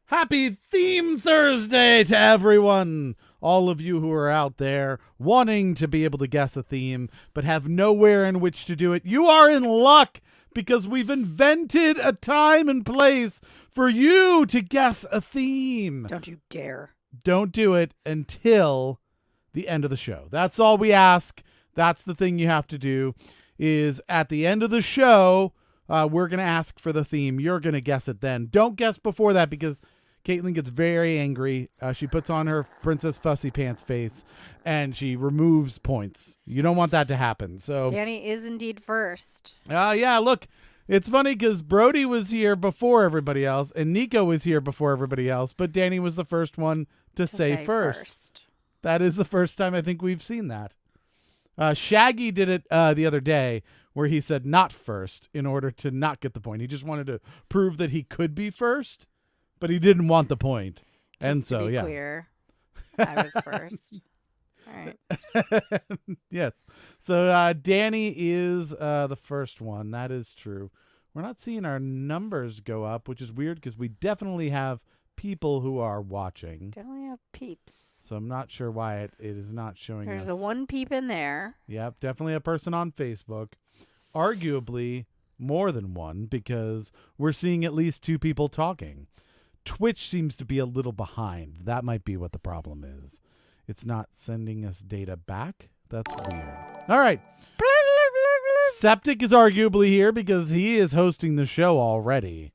Happy Theme Thursday to everyone! All of you who are out there wanting to be able to guess a theme but have nowhere in which to do it, you are in luck because we've invented a time and place for you to guess a theme. Don't you dare. Don't do it until the end of the show. That's all we ask. That's the thing you have to do is at the end of the show, we're going to ask for the theme. You're going to guess it then. Don't guess before that because Caitlin gets very angry. She puts on her Princess Fussy Pants face and she removes points. You don't want that to happen. So Danny is indeed first. yeah, look, it's funny because Brody was here before everybody else and Nico was here before everybody else, but Danny was the first one to say first. That is the first time I think we've seen that. Shaggy did it the other day where he said not first in order to not get the point. He just wanted to prove that he could be first, but he didn't want the point. Just to be clear, I was first. All right. Yes. So Danny is the first one. That is true. We're not seeing our numbers go up, which is weird because we definitely have people who are watching. Definitely have peeps. So I'm not sure why it is not showing us. There's a one peep in there. Yep, definitely a person on Facebook. Arguably more than one because we're seeing at least two people talking. Twitch seems to be a little behind. That might be what the problem is. It's not sending us data back. That's weird. All right. Septic is arguably here because he is hosting the show already.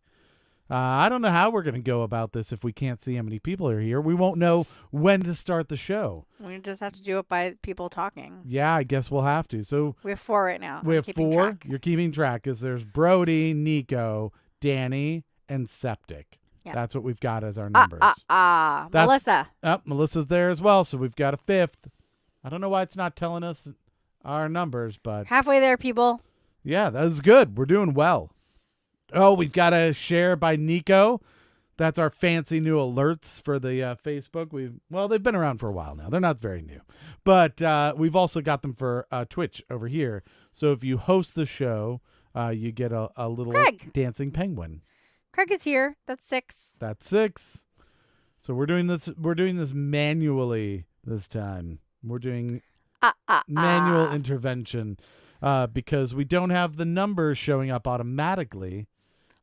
I don't know how we're going to go about this if we can't see how many people are here. We won't know when to start the show. We just have to do it by people talking. Yeah, I guess we'll have to. So we have 4 right now. We have 4. Track. You're keeping track because there's Brody, Nico, Danny, and Septic. Yep. That's what we've got as our numbers. Melissa. Melissa's there as well, so we've got a 5th. I don't know why it's not telling us our numbers, but... Halfway there, people. Yeah, that is good. We're doing well. Oh, we've got a share by Nico. That's our fancy new alerts for the Facebook. They've been around for a while now. They're not very new. But we've also got them for Twitch over here. So if you host the show, you get a little dancing penguin. Craig is here. That's 6. That's 6. So we're doing this manually this time. We're doing manual intervention because we don't have the numbers showing up automatically.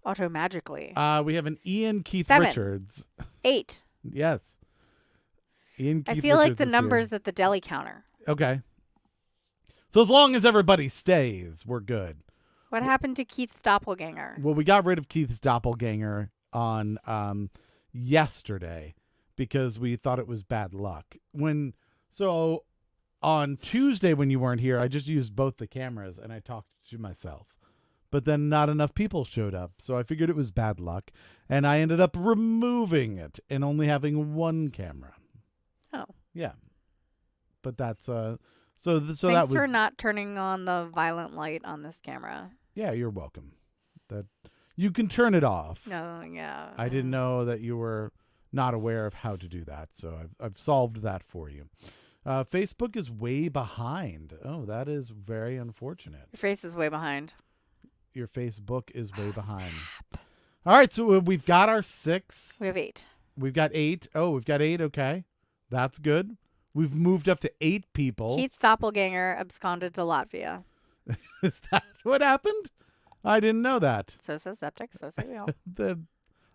Automagically. We have an Ian Keith 7. Richards. 8. Yes. Ian Keith I feel Richards like the numbers at the deli counter. Okay. So as long as everybody stays, we're good. What happened to Keith's doppelganger? Well, we got rid of Keith's doppelganger on yesterday because we thought it was bad luck. So on Tuesday when you weren't here, I just used both the cameras and I talked to myself. But then not enough people showed up, so I figured it was bad luck, and I ended up removing it and only having one camera. Oh. Yeah. But that's so Thanks that was for not turning on the violent light on this camera. Yeah, you're welcome. That you can turn it off. No, yeah. I didn't know that you were not aware of how to do that, so I've solved that for you. Facebook is way behind. Oh, that is very unfortunate. Your face is way behind. Your Facebook is way behind. Snap. All right, so we've got our 6. We have 8. We've got 8. Oh, we've got 8. Okay. That's good. We've moved up to 8 people. Keith's doppelganger absconded to Latvia. Is that what happened? I didn't know that. So says Septic. So say we all. The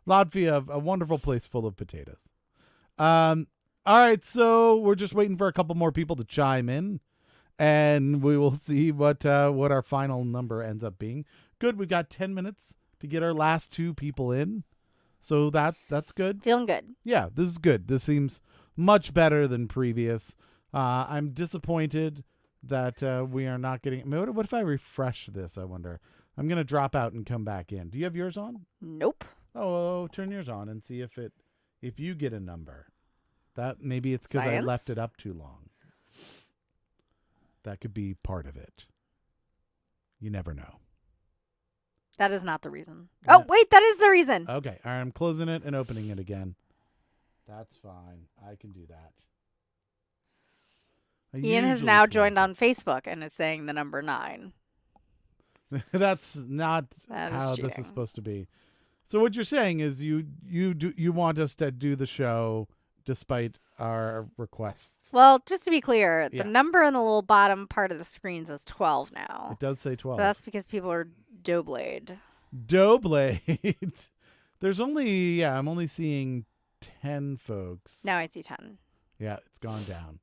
Latvia, a wonderful place full of potatoes. All right, so we're just waiting for a couple more people to chime in, and we will see what our final number ends up being. Good, we've got 10 minutes to get our last 2 people in, so that's good. Feeling good. Yeah, this is good. This seems much better than previous. I'm disappointed that we are not getting... What if I refresh this, I wonder? I'm going to drop out and come back in. Do you have yours on? Nope. Oh, turn yours on and see if you get a number. That maybe it's because I left it up too long. That could be part of it. You never know. That is not the reason. Oh, wait, that is the reason. Okay. All right, I'm closing it and opening it again. That's fine. I can do that. Ian has now joined on Facebook and is saying the number 9. That's not That how is this is cheating. supposed to be. So what you're saying is you want us to do the show despite our requests. Well, just to be clear, Yeah. the number in the little bottom part of the screen says 12 now. It does say 12. So that's because people are Doughblade. Doughblade. There's only I'm only seeing 10 folks. Now I see 10. Yeah, it's gone down.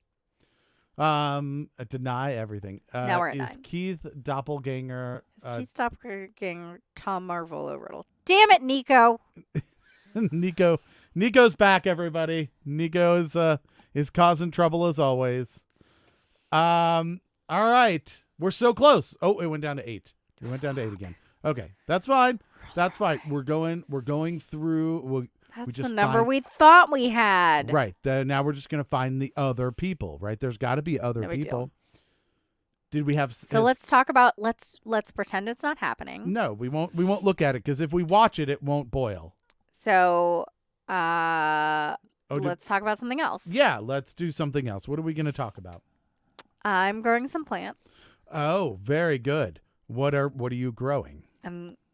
Deny everything. Now we're at is 9. Keith Doppelganger? Keith Doppelganger, Tom Marvolo Riddle. Damn it, Nico. Nico's back, everybody. Nico is causing trouble as always. All right, we're so close. Oh, it went down to 8. It went down to 8 again. Okay, that's fine. That's fine. We're going through. That's the number we thought we had. Right. Now we're just going to find the other people, right? There's got to be other people. Did we have... So let's talk about... Let's pretend it's not happening. No, we won't look at it because if we watch it, it won't boil. So let's talk about something else. Yeah, let's do something else. What are we going to talk about? I'm growing some plants. Oh, very good. What are you growing?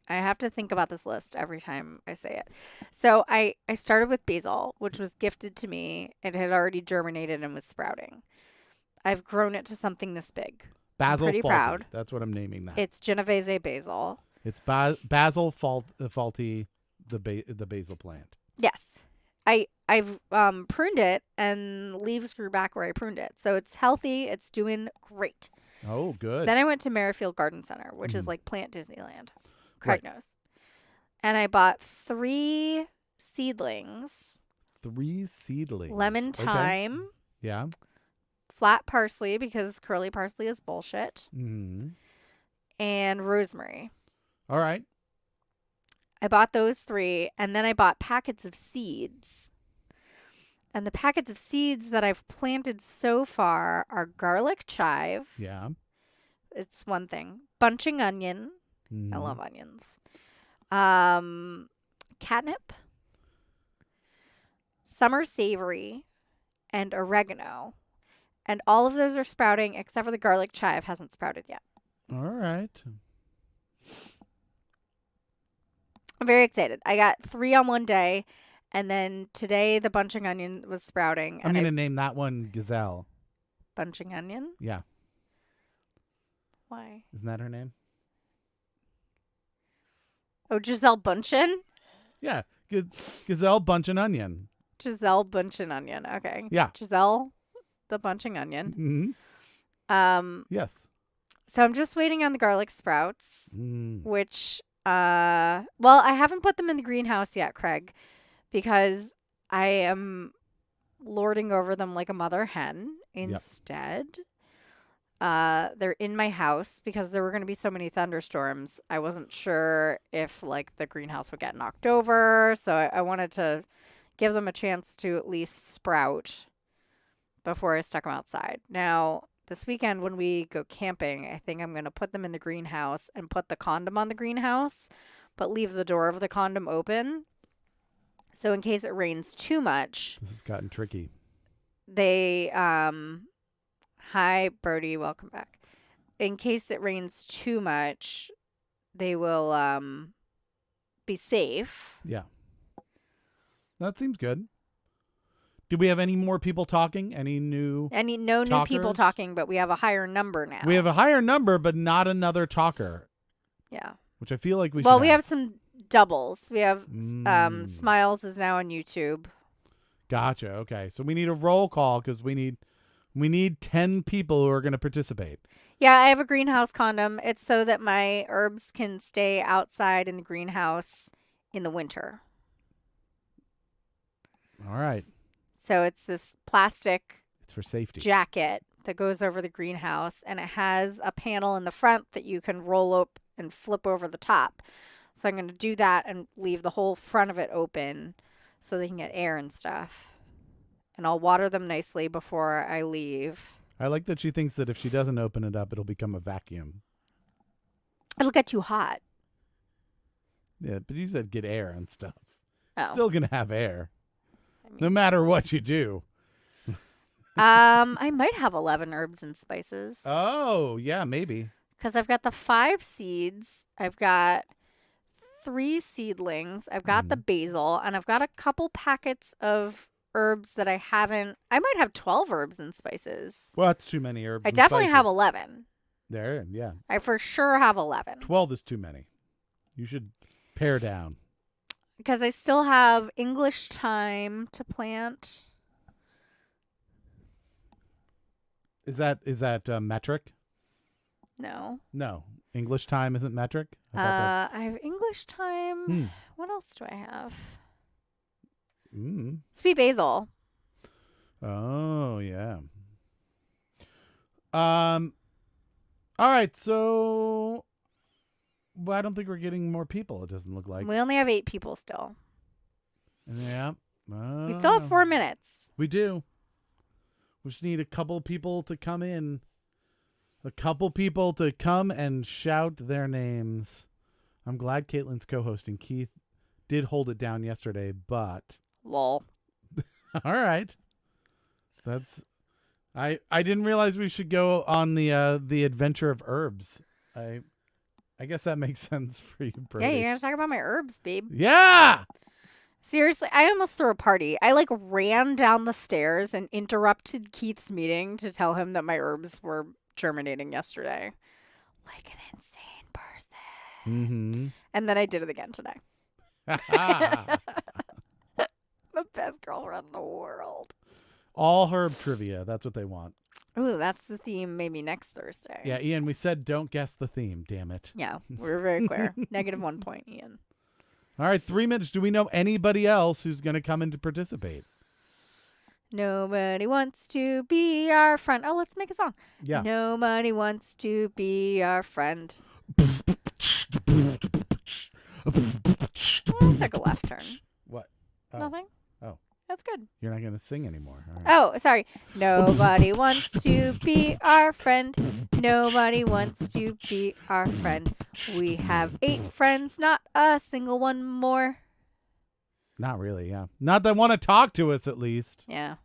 I have to think about this list every time I say it. So I started with basil, which was gifted to me. It had already germinated and was sprouting. I've grown it to something this big. Basil I'm pretty faulty. proud. That's what I'm naming that. It's Genovese basil. It's basil faulty, the basil plant. Yes. I've pruned it and leaves grew back where I pruned it. So it's healthy. It's doing great. Oh, good. Then I went to Merrifield Garden Center, which is like Plant Disneyland. Craig Right. knows. And I bought 3 seedlings. 3 seedlings. Lemon Okay. thyme. Yeah. Flat parsley because curly parsley is bullshit. Mm-hmm. And rosemary. All right. I bought those 3 and then I bought packets of seeds. And the packets of seeds that I've planted so far are garlic chive. Yeah. It's one thing. Bunching onion. Mm-hmm. I love onions. Catnip. Summer savory. And oregano. And all of those are sprouting except for the garlic chive hasn't sprouted yet. All right. I'm very excited. I got 3 on one day, and then today the bunching onion was sprouting. I'm going to name that one Gazelle. Bunching onion? Yeah. Why? Isn't that her name? Oh, Giselle Bunchin? Yeah. Gazelle Bunch and Onion. Giselle Bunchin Onion. Okay. Yeah. Giselle the bunching onion. Mm-hmm. Yes. So I'm just waiting on the garlic sprouts, Mm. which, well, I haven't put them in the greenhouse yet, Craig, because I am lording over them like a mother hen instead. They're in my house because there were going to be so many thunderstorms. I wasn't sure if like the greenhouse would get knocked over. So I wanted to give them a chance to at least sprout before I stuck them outside. Now, this weekend when we go camping, I think I'm going to put them in the greenhouse and put the condom on the greenhouse, but leave the door of the condom open. So in case it rains too much. This has gotten tricky. They, hi, Brody, welcome back. In case it rains too much, they will be safe. Yeah. That seems good. Do we have any more people talking? No new talkers? people talking, but we have a higher number now. We have a higher number, but not another talker. Yeah. Which I feel like we should Well, we have some doubles. We have Mm. Smiles is now on YouTube. Gotcha. Okay. So we need a roll call because we need 10 people who are going to participate. Yeah, I have a greenhouse condom. It's so that my herbs can stay outside in the greenhouse in the winter. All right. So it's this plastic It's for safety. jacket that goes over the greenhouse, and it has a panel in the front that you can roll up and flip over the top. So I'm going to do that and leave the whole front of it open so they can get air and stuff. And I'll water them nicely before I leave. I like that she thinks that if she doesn't open it up, it'll become a vacuum. It'll get too hot. Yeah, but you said get air and stuff. Oh. Still going to have air. I mean, No matter what you do. I might have 11 herbs and spices. Oh, yeah, maybe. Because I've got the 5 seeds. I've got 3 seedlings. I've got the basil, and I've got a couple packets of herbs that I haven't. I might have 12 herbs and spices. Well, that's too many herbs. I and definitely have spices. 11. There, yeah. I for sure have 11. 12 is too many. You should pare down. Because I still have English thyme to plant. Is that metric? No. No. English time isn't metric? I thought that's... I have English thyme. What else do I have? Sweet basil. Oh, yeah. All right, so I don't think we're getting more people, it doesn't look like. We only have 8 people still. Yeah. We still have 4 minutes. We do. We just need a couple people to come in. A couple people to come and shout their names. I'm glad Caitlin's co-hosting. Keith did hold it down yesterday, but... Lol. All right. That's... I didn't realize we should go on the adventure of herbs. I guess that makes sense for you, Brody. Yeah, you're going to talk about my herbs, babe. Yeah! Seriously, I almost threw a party. I ran down the stairs and interrupted Keith's meeting to tell him that my herbs were germinating yesterday. Like an insane person. Mm-hmm. And then I did it again today. The best girlfriend in the world. All herb trivia. That's what they want. Ooh, that's the theme maybe next Thursday. Yeah, Ian, we said don't guess the theme. Damn it. Yeah, we're very clear. -1 point, Ian. All right, 3 minutes. Do we know anybody else who's going to come in to participate? Nobody wants to be our friend. Oh, let's make a song. Yeah. Nobody wants to be our friend. We'll take a left turn. What? Oh. Nothing? Oh. That's good. You're not going to sing anymore. All right. Oh, sorry. Nobody wants to be our friend. Nobody wants to be our friend. We have 8 friends, not a single one more. Not really, yeah. Not that want to talk to us, at least. Yeah.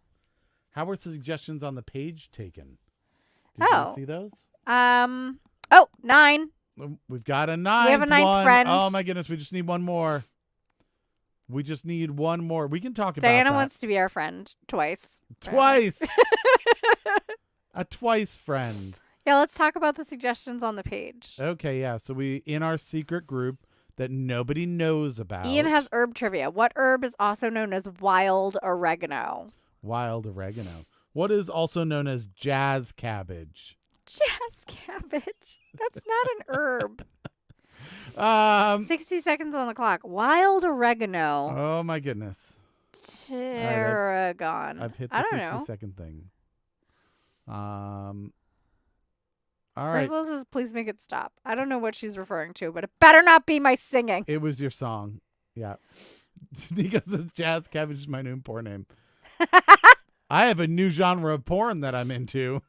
How were the suggestions on the page taken? Did you see those? 9. We've got a 9th We have a 9th one. friend. Oh, my goodness. We just need one more. We just need one more. We can talk about Diana that. wants to be our friend twice. Twice. A twice friend. Yeah, let's talk about the suggestions on the page. Okay, yeah. So we, in our secret group that nobody knows about. Ian has herb trivia. What herb is also known as wild oregano? Wild oregano. What is also known as jazz cabbage? Jazz cabbage. That's not an herb. 60 seconds on the clock. Wild oregano. Oh my goodness. Tarragon. I've hit I the don't 60-second thing. All right. Ursula says, please make it stop. I don't know what she's referring to, but it better not be my singing. It was your song. Yeah. Because it's jazz cabbage is my new porn name. I have a new genre of porn that I'm into.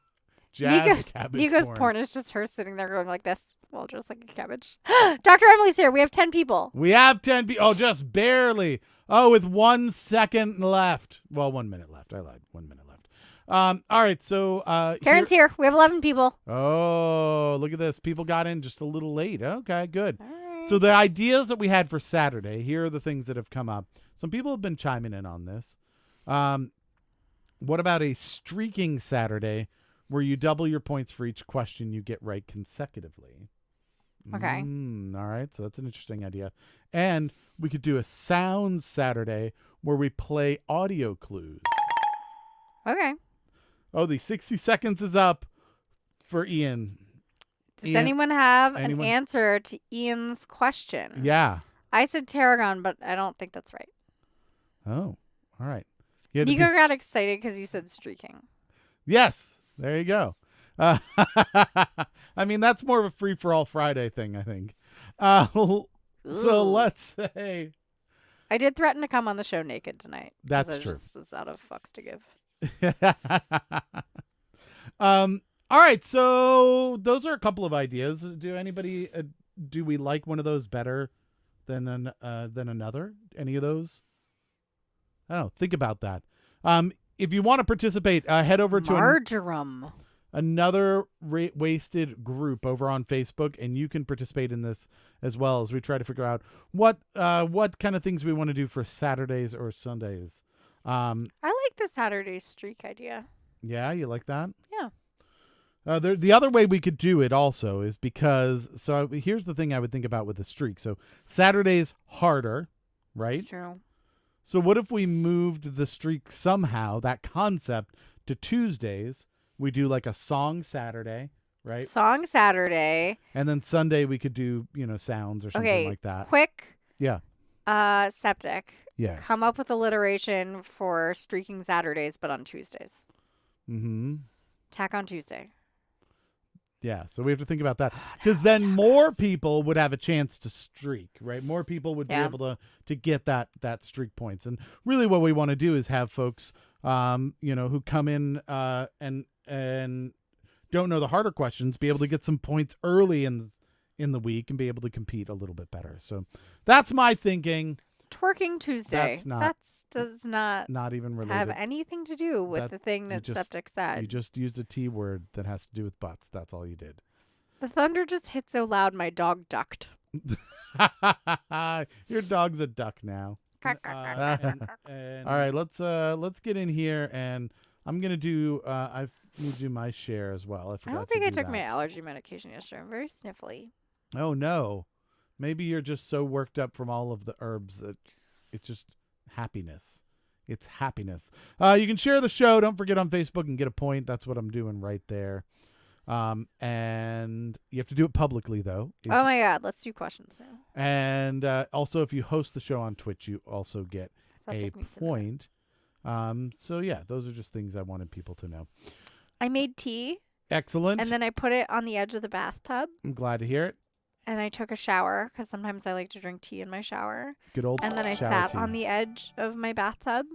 Jazz cabbage Nico's porn is just her sitting there going like this. Well, just like a cabbage. Dr. Emily's here. We have 10 people. We have 10 people. Oh, just barely. Oh, with 1 second left. Well, 1 minute left. I lied. 1 minute left. All right. So Karen's here. We have 11 people. Oh, look at this. People got in just a little late. Okay, good. All right. So the ideas that we had for Saturday, here are the things that have come up. Some people have been chiming in on this. What about a streaking Saturday where you double your points for each question you get right consecutively? Okay. All right. So that's an interesting idea. And we could do a sound Saturday where we play audio clues. Okay. Oh, the 60 seconds is up for Ian. Does anyone have anyone? an answer to Ian's question? Yeah. I said tarragon, but I don't think that's right. Oh, all right. Nico got excited because you said streaking. Yes. There you go. I mean, that's more of a free-for-all Friday thing, I think. So let's say... I did threaten to come on the show naked tonight. That's I true. Just was out of fucks to give. All right, so those are a couple of ideas. Do we like one of those better than another? Any of those? I don't know. Think about that. If you want to participate, head over to Marjoram. another wasted group over on Facebook, and you can participate in this as well as we try to figure out what kind of things we want to do for Saturdays or Sundays. I like the Saturday streak idea. Yeah, you like that? Yeah. The other way we could do it also is because, so here's the thing I would think about with the streak. So Saturday's harder, right? It's true. So what if we moved the streak somehow, that concept, to Tuesdays? We do like a song Saturday, right? Song Saturday. And then Sunday we could do, sounds or something like that. Quick. Yeah. Septic. Yes. Come up with alliteration for streaking Saturdays, but on Tuesdays. Mm-hmm. Tack on Tuesday. Yeah, so we have to think about that because then more people would have a chance to streak, right? More people would be able to get that streak points. And really what we want to do is have folks, who come in and don't know the harder questions, be able to get some points early in the week and be able to compete a little bit better. So that's my thinking. Twerking Tuesday. That does not even related. have anything to do with the thing that Septic said. You just used a T word that has to do with butts. That's all you did. The thunder just hit so loud my dog ducked. Your dog's a duck now. All right, let's get in here, and I'm gonna do. I need to do my share as well. I don't think I took my allergy medication yesterday. I'm very sniffly. Oh no. Maybe you're just so worked up from all of the herbs that it's just happiness. It's happiness. You can share the show. Don't forget on Facebook and get a point. That's what I'm doing right there. And you have to do it publicly, though. Oh, my God. Let's do questions now. And also, if you host the show on Twitch, you also get a point. So, yeah, those are just things I wanted people to know. I made tea. Excellent. And then I put it on the edge of the bathtub. I'm glad to hear it. And I took a shower because sometimes I like to drink tea in my shower. Good old And then I sat on the edge of my bathtub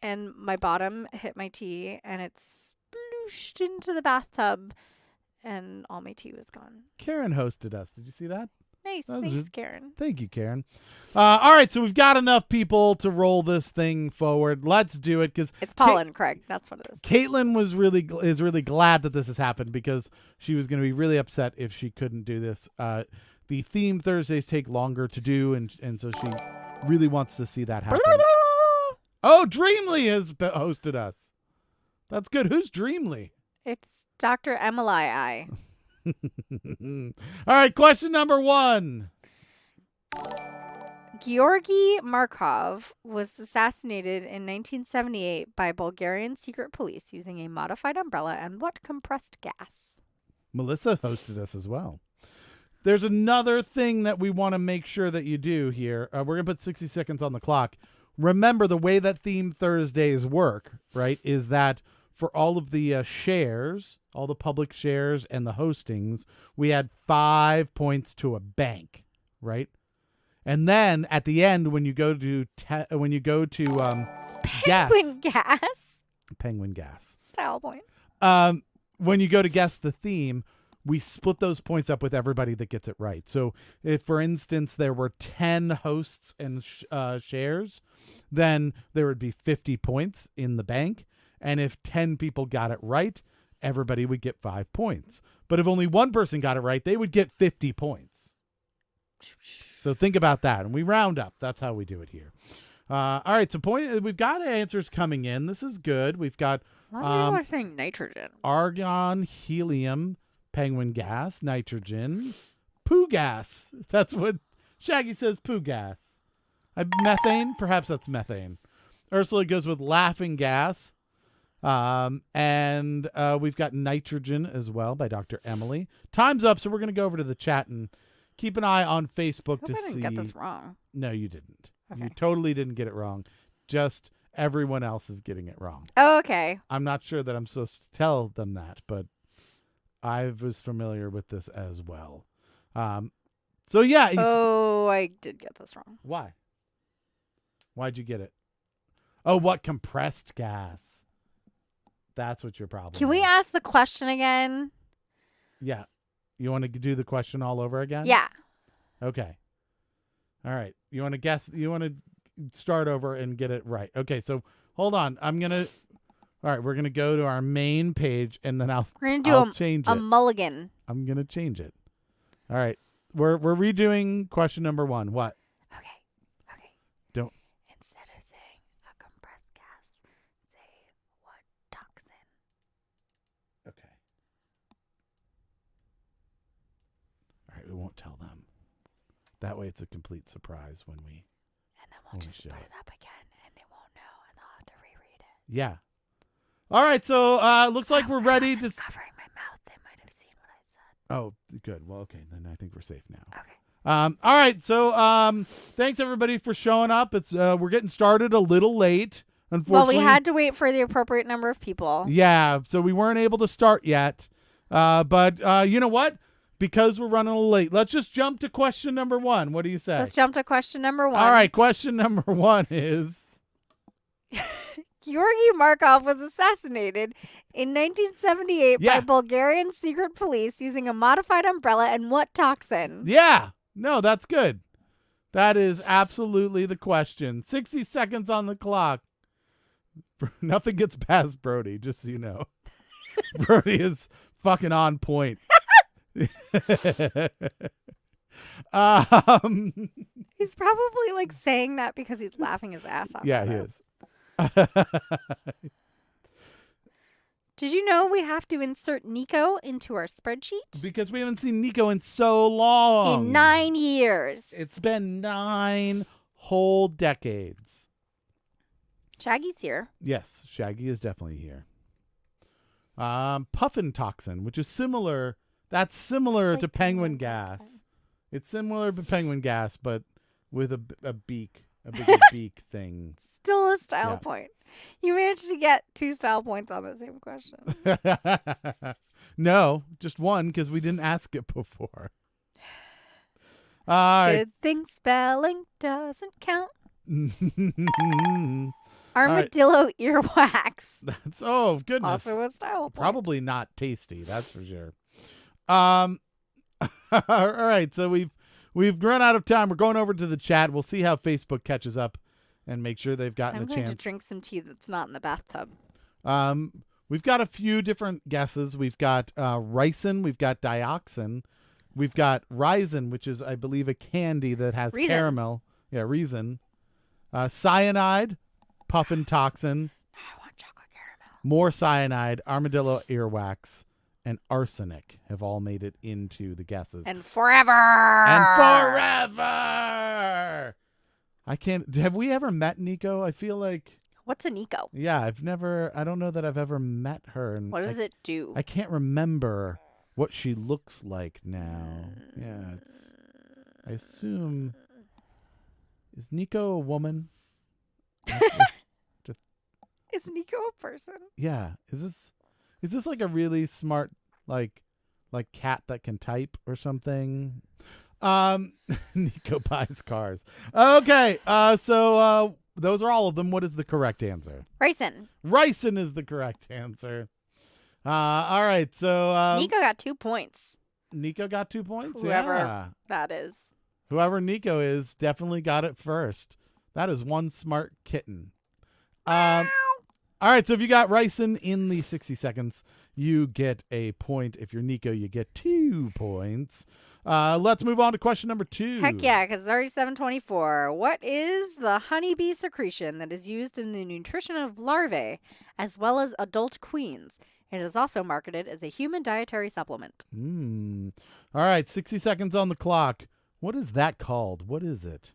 and my bottom hit my tea and it splooshed into the bathtub and all my tea was gone. Karen hosted us. Did you see that? Nice. Thanks, Karen. Thank you, Karen. All right, so we've got enough people to roll this thing forward. Let's do it because it's Paul and Craig. That's what it is. Caitlin is really glad that this has happened because she was going to be really upset if she couldn't do this. The theme Thursdays take longer to do, and so she really wants to see that happen. Oh, Dreamly has hosted us. That's good. Who's Dreamly? It's Dr. Will.i.am. All right, question number 1. Georgy Markov was assassinated in 1978 by Bulgarian secret police using a modified umbrella and what compressed gas? Melissa hosted us as well. There's another thing that we want to make sure that you do here. We're going to put 60 seconds on the clock. Remember, the way that Theme Thursdays work, right, is that for all of the shares, all the public shares and the hostings, we add 5 points to a bank, right? And then at the end, when you go to Penguin gas style point. When you go to guess the theme, we split those points up with everybody that gets it right. So if, for instance, there were 10 hosts and shares, then there would be 50 points in the bank. And if 10 people got it right, everybody would get 5 points. But if only one person got it right, they would get 50 points. So think about that. And we round up. That's how we do it here. All right. So we've got answers coming in. This is good. We've got a lot of people are saying nitrogen. Argon, helium, penguin gas, nitrogen, poo gas. That's what Shaggy says, poo gas. Methane? Perhaps that's methane. Ursula goes with laughing gas. And we've got nitrogen as well by Dr. Emily. Time's up, so we're going to go over to the chat and keep an eye on Facebook to see. I didn't get this wrong. No, you didn't. Okay. You totally didn't get it wrong. Just everyone else is getting it wrong. Oh, okay. I'm not sure that I'm supposed to tell them that, but I was familiar with this as well. So yeah. Oh, I did get this wrong. Why? Why'd you get it? Oh, what compressed gas? That's what your problem is. Can we ask the question again? Yeah. You want to do the question all over again? Yeah. Okay. All right. You want to guess? You want to start over and get it right? Okay. So hold on. I'm gonna All right, we're going to go to our main page, and then I'll change a it. mulligan. I'm going to change it. All right. We're redoing question number 1. What? Okay. Don't. Instead of saying a compressed gas, say what toxin. Okay. All right, we won't tell them. That way it's a complete surprise when we... And then we'll just put it up again, and they won't know, and they'll have to reread it. Yeah. All right, so looks like we're ready to... Covering my mouth, they might have seen what I said. Oh, good. Well, okay, then I think we're safe now. Okay. All right, so thanks everybody for showing up. It's we're getting started a little late, unfortunately. Well, we had to wait for the appropriate number of people. Yeah, so we weren't able to start yet. But you know what? Because we're running a little late, let's just jump to question number 1. What do you say? Let's jump to question number 1. All right, question number 1 is... Georgy Markov was assassinated in 1978 by Bulgarian secret police using a modified umbrella and what toxin? Yeah. No, that's good. That is absolutely the question. 60 seconds on the clock. Nothing gets past Brody, just so you know. Brody is fucking on point. He's probably like saying that because he's laughing his ass off. Yeah, he is. Did you know we have to insert Nico into our spreadsheet? Because we haven't seen Nico in so long. In 9 years. It's been 9 whole decades. Shaggy's here. Yes, Shaggy is definitely here. Puffin toxin, which is similar. That's similar to penguin gas. Toxin. It's similar to penguin gas, but with a beak. A bigger beak thing. Still a style point. You managed to get 2 style points on the same question. No, just 1 because we didn't ask it before. All right. Good thing spelling doesn't count. Armadillo earwax. That's goodness. Also a style point. Probably not tasty. That's for sure. All right. So We've run out of time. We're going over to the chat. We'll see how Facebook catches up and make sure they've gotten a chance. I'm going to drink some tea that's not in the bathtub. We've got a few different guesses. We've got ricin. We've got dioxin. We've got raisin, which is, I believe, a candy that has caramel. Yeah, raisin. Cyanide, puffin toxin. I want chocolate caramel. More cyanide, armadillo earwax, and arsenic have all made it into the guesses. And forever. I can't. Have we ever met Nico? I feel like. What's a Nico? Yeah, I don't know that I've ever met her. And what does it do? I can't remember what she looks like now. Yeah, I assume. Is Nico a woman? Is Nico a person? Yeah. Is this like a really smart like cat that can type or something? Nico buys cars. Okay. So those are all of them. What is the correct answer? Ricin. Ricin is the correct answer. All right. So Nico got 2 points. Nico got 2 points. Whoever that is. Whoever Nico is definitely got it first. That is one smart kitten. All right, so if you got ricin in the 60 seconds, you get a point. If you're Nico, you get 2 points. Let's move on to question number 2. Heck yeah, because it's already 7:24. What is the honeybee secretion that is used in the nutrition of larvae as well as adult queens? It is also marketed as a human dietary supplement. All right, 60 seconds on the clock. What is that called? What is it?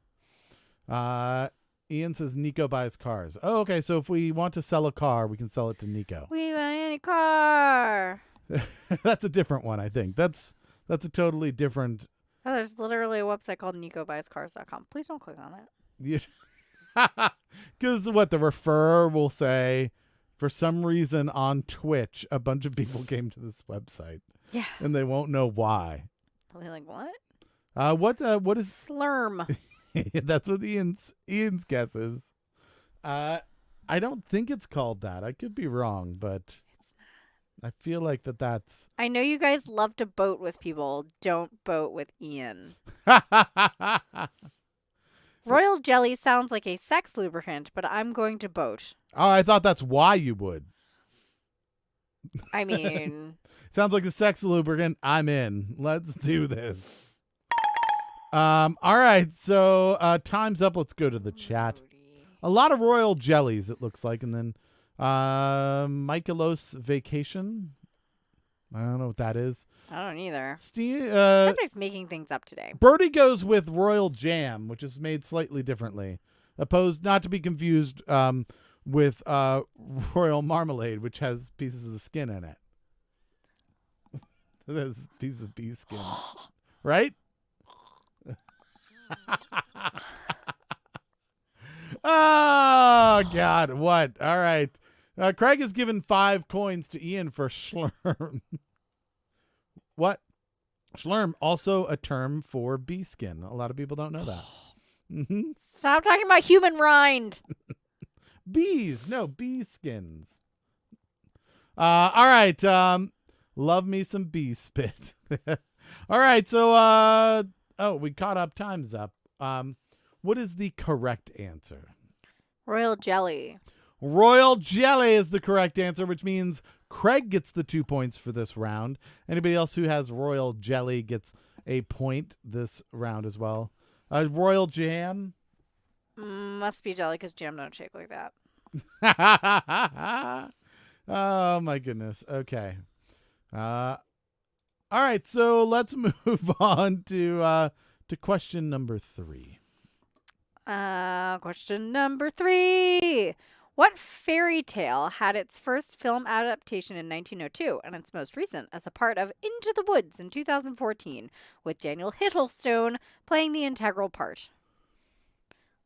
Ian says Nico buys cars. Oh, okay. So if we want to sell a car, we can sell it to Nico. We buy any car. That's a different one, I think. That's a totally different. Oh, there's literally a website called NicoBuysCars.com. Please don't click on it. Because what the referrer will say, for some reason on Twitch, a bunch of people came to this website. Yeah. And they won't know why. They'll be like, what? What is Slurm? That's what Ian's guess is. I don't think it's called that. I could be wrong, but it's not. I feel like that's. I know you guys love to boat with people. Don't boat with Ian. Royal jelly sounds like a sex lubricant, but I'm going to boat. Oh, I thought that's why you would. I mean, Sounds like a sex lubricant. I'm in. Let's do this. All right. So time's up. Let's go to the chat. A lot of royal jellies, it looks like. And then Michaelos Vacation. I don't know what that is. I don't either. Somebody's making things up today. Birdie goes with royal jam, which is made slightly differently. Opposed, not to be confused with royal marmalade, which has pieces of the skin in it. There's pieces of bee skin. Right? Oh, God. What? All right. Craig has given 5 coins to Ian for Schlurm. What? Schlurm, also a term for bee skin. A lot of people don't know that. Mm-hmm. Stop talking about human rind. Bees. No, bee skins. All right. Love me some bee spit. All right. So, we caught up. Time's up. What is the correct answer? Royal jelly. Royal jelly is the correct answer, which means Craig gets the 2 points for this round. Anybody else who has royal jelly gets a point this round as well. Royal jam. Must be jelly because jam don't shake like that. Oh, my goodness. Okay. All right. So let's move on to question number 3. Question number 3. What fairy tale had its first film adaptation in 1902 and its most recent as a part of Into the Woods in 2014 with Daniel Hiddleston playing the integral part?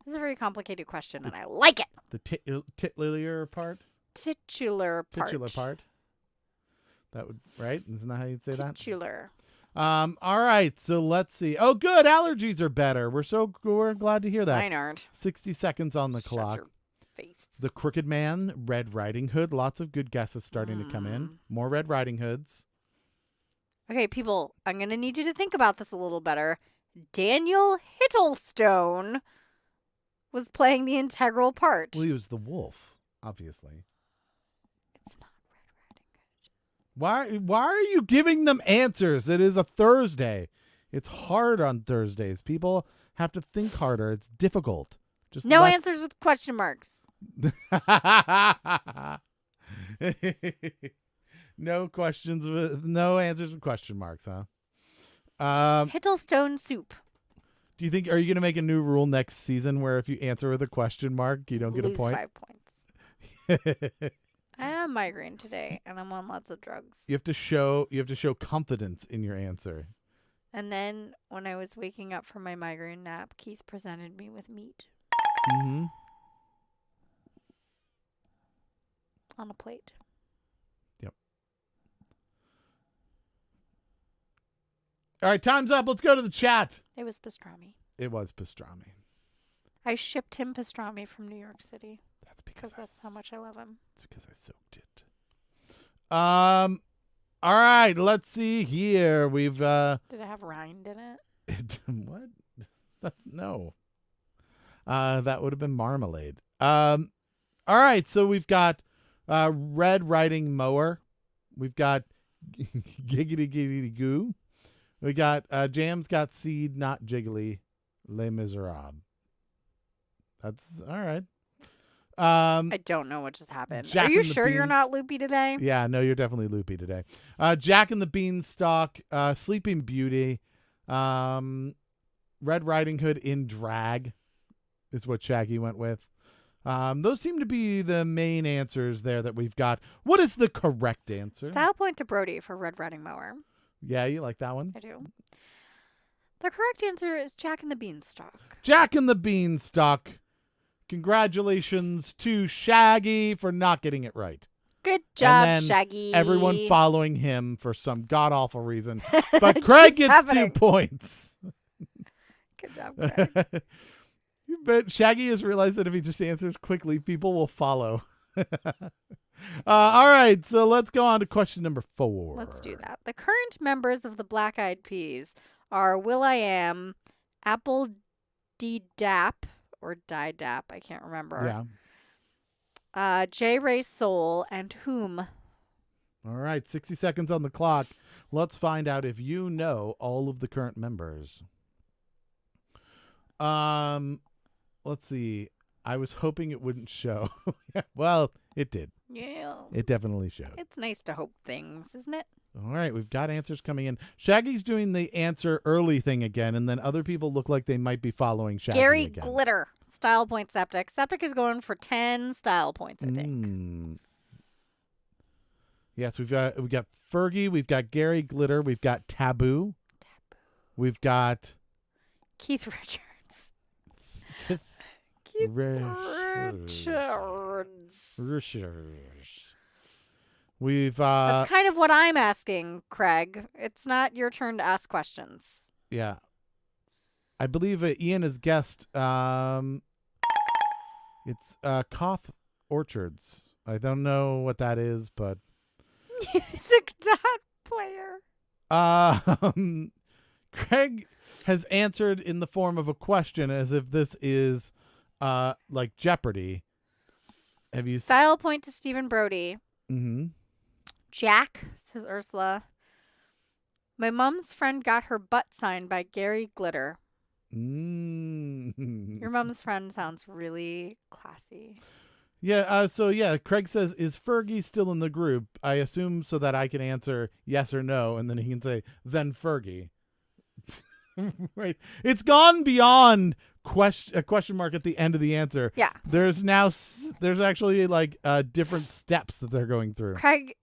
This is a very complicated question, and I like it. The titular part? Titular part. Titular part. That would, right? Isn't that how you'd say that? Titular. All right. So let's see. Oh, good. Allergies are better. We're glad to hear that. Mine aren't. 60 seconds on the Shut clock. your face. The Crooked Man, Red Riding Hood. Lots of good guesses starting to come in. More Red Riding Hoods. Okay, people, I'm going to need you to think about this a little better. Daniel Hiddleston was playing the integral part. Well, he was the wolf, obviously. It's not Red Riding Hood. Why are you giving them answers? It is a Thursday. It's hard on Thursdays. People have to think harder. It's difficult. Just no answers with question marks. No questions with no answers with question marks, huh? Hiddleston soup. Do you think are you going to make a new rule next season where if you answer with a question mark, you don't get a point? 5 points. I have a migraine today, and I'm on lots of drugs. You have to show confidence in your answer. And then when I was waking up from my migraine nap, Keith presented me with meat. Mm-hmm. On a plate. Yep. All right, time's up. Let's go to the chat. It was pastrami. It was pastrami. I shipped him pastrami from New York City. That's because that's how much I love him. It's because I soaked it. All right, let's see here. We've Did it have rind in it? What? That's no. That would have been marmalade. All right, so we've got Red Riding Mower. We've got Giggity Giggity Goo. We got Jam's got Seed, Not Jiggly, Les Miserables. That's all right. I don't know what just happened. Jack Are you and the sure you're Beans- not loopy today? Yeah, no, you're definitely loopy today. Jack and the Beanstalk, Sleeping Beauty, Red Riding Hood in Drag is what Shaggy went with. Those seem to be the main answers there that we've got. What is the correct answer? Style point to Brody for Red Riding Mower. Yeah, you like that one? I do. The correct answer is Jack and the Beanstalk. Jack and the Beanstalk. Congratulations to Shaggy for not getting it right. Good job, and then Shaggy. Everyone following him for some god-awful reason. But Craig gets happening. 2 points. Good job, Craig. But Shaggy has realized that if he just answers quickly, people will follow. All right, so let's go on to question number 4. Let's do that. The current members of the Black Eyed Peas are will.i.am, apl.di.ap, or di.ap, I can't remember. Yeah. Rey Soul, and whom? All right, 60 seconds on the clock. Let's find out if you know all of the current members. Let's see. I was hoping it wouldn't show. Well, it did. Yeah. It definitely showed. It's nice to hope things, isn't it? All right, we've got answers coming in. Shaggy's doing the answer early thing again, and then other people look like they might be following Shaggy Gary again. Glitter. Style point Septic. Septic is going for 10 style points, I think. Yes, we've got Fergie, we've got Gary Glitter, we've got Taboo. We've got Keith Richards. Keith Keith Richards. Richards. We've That's kind of what I'm asking, Craig. It's not your turn to ask questions. yeah. I believe Ian has guessed it's Cough Orchards. I don't know what that is, but Music dot player. Craig has answered in the form of a question as if this is like Jeopardy. Have you Style point to Stephen Brody. Mm-hmm. Jack, says Ursula. My mom's friend got her butt signed by Gary Glitter. Your mom's friend sounds really classy. Yeah, Craig says, is Fergie still in the group? I assume so that I can answer yes or no, and then he can say, then Fergie. Right. It's gone beyond a question mark at the end of the answer. Yeah. There's actually like different steps that they're going through. Craig,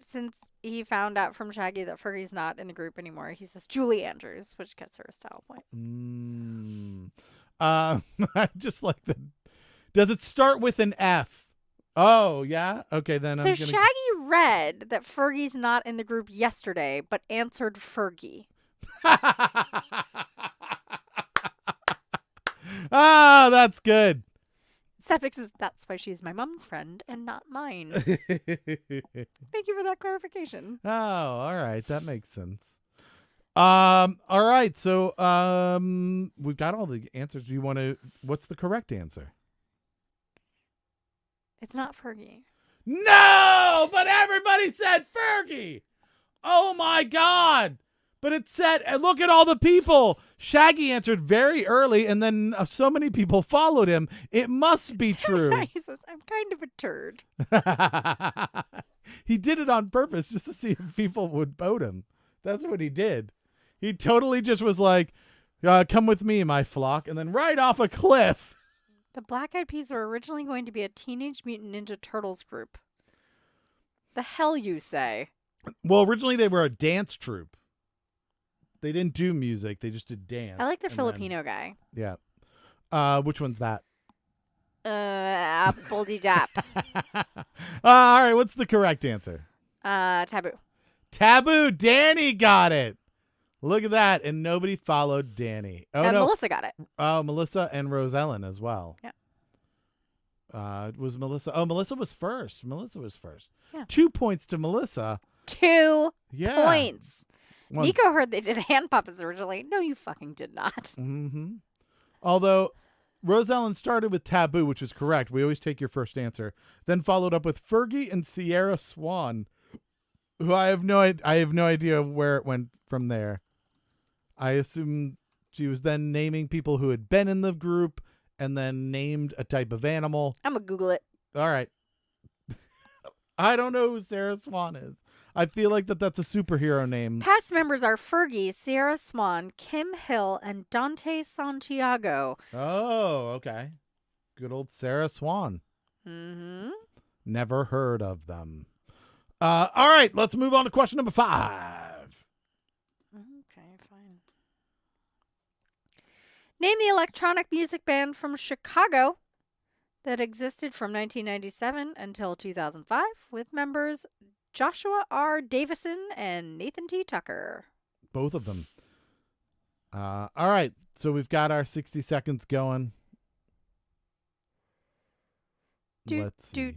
since he found out from Shaggy that Fergie's not in the group anymore, he says Julie Andrews, which gets her a style point. I just like the. Does it start with an F? Oh, yeah? Okay, then So Shaggy read that Fergie's not in the group yesterday, but answered Fergie. Ah, that's good. Septic says, that's why she's my mom's friend and not mine. Thank you for that clarification. Oh, all right. That makes sense. All right. So we've got all the answers. Do you want to... What's the correct answer? It's not Fergie. No, but everybody said Fergie. Oh, my God. But it said, look at all the people. Shaggy answered very early, and then so many people followed him. It must be true. Shaggy says, I'm kind of a turd. He did it on purpose just to see if people would vote him. That's what he did. He totally just was like, come with me, my flock, and then right off a cliff. The Black Eyed Peas were originally going to be a Teenage Mutant Ninja Turtles group. The hell you say? Well, originally they were a dance troupe. They didn't do music. They just did dance. I like the Filipino guy. Yeah. Which one's that? apl.di.ap. All right. What's the correct answer? Taboo. Taboo. Danny got it. Look at that. And nobody followed Danny. Oh, and no. Melissa got it. Oh, Melissa and Rose Ellen as well. Yeah. Was Melissa? Oh, Melissa was first. Yeah. 2 points to Melissa. 2 Yeah. points. One. Nico heard they did hand puppets originally. No, you fucking did not. Mm-hmm. Although Rose Ellen started with Taboo, which is correct. We always take your first answer. Then followed up with Fergie and Sierra Swan, who I have no idea where it went from there. I assume she was then naming people who had been in the group and then named a type of animal. I'm going to Google it. All right. I don't know who Sarah Swan is. I feel like that's a superhero name. Past members are Fergie, Sierra Swan, Kim Hill, and Dante Santiago. Oh, okay. Good old Sarah Swan. Mm-hmm. Never heard of them. All right, let's move on to question number 5. Okay, fine. Name the electronic music band from Chicago that existed from 1997 until 2005 with members Joshua R. Davison and Nathan T. Tucker. Both of them. All right, so we've got our 60 seconds going. Let's see.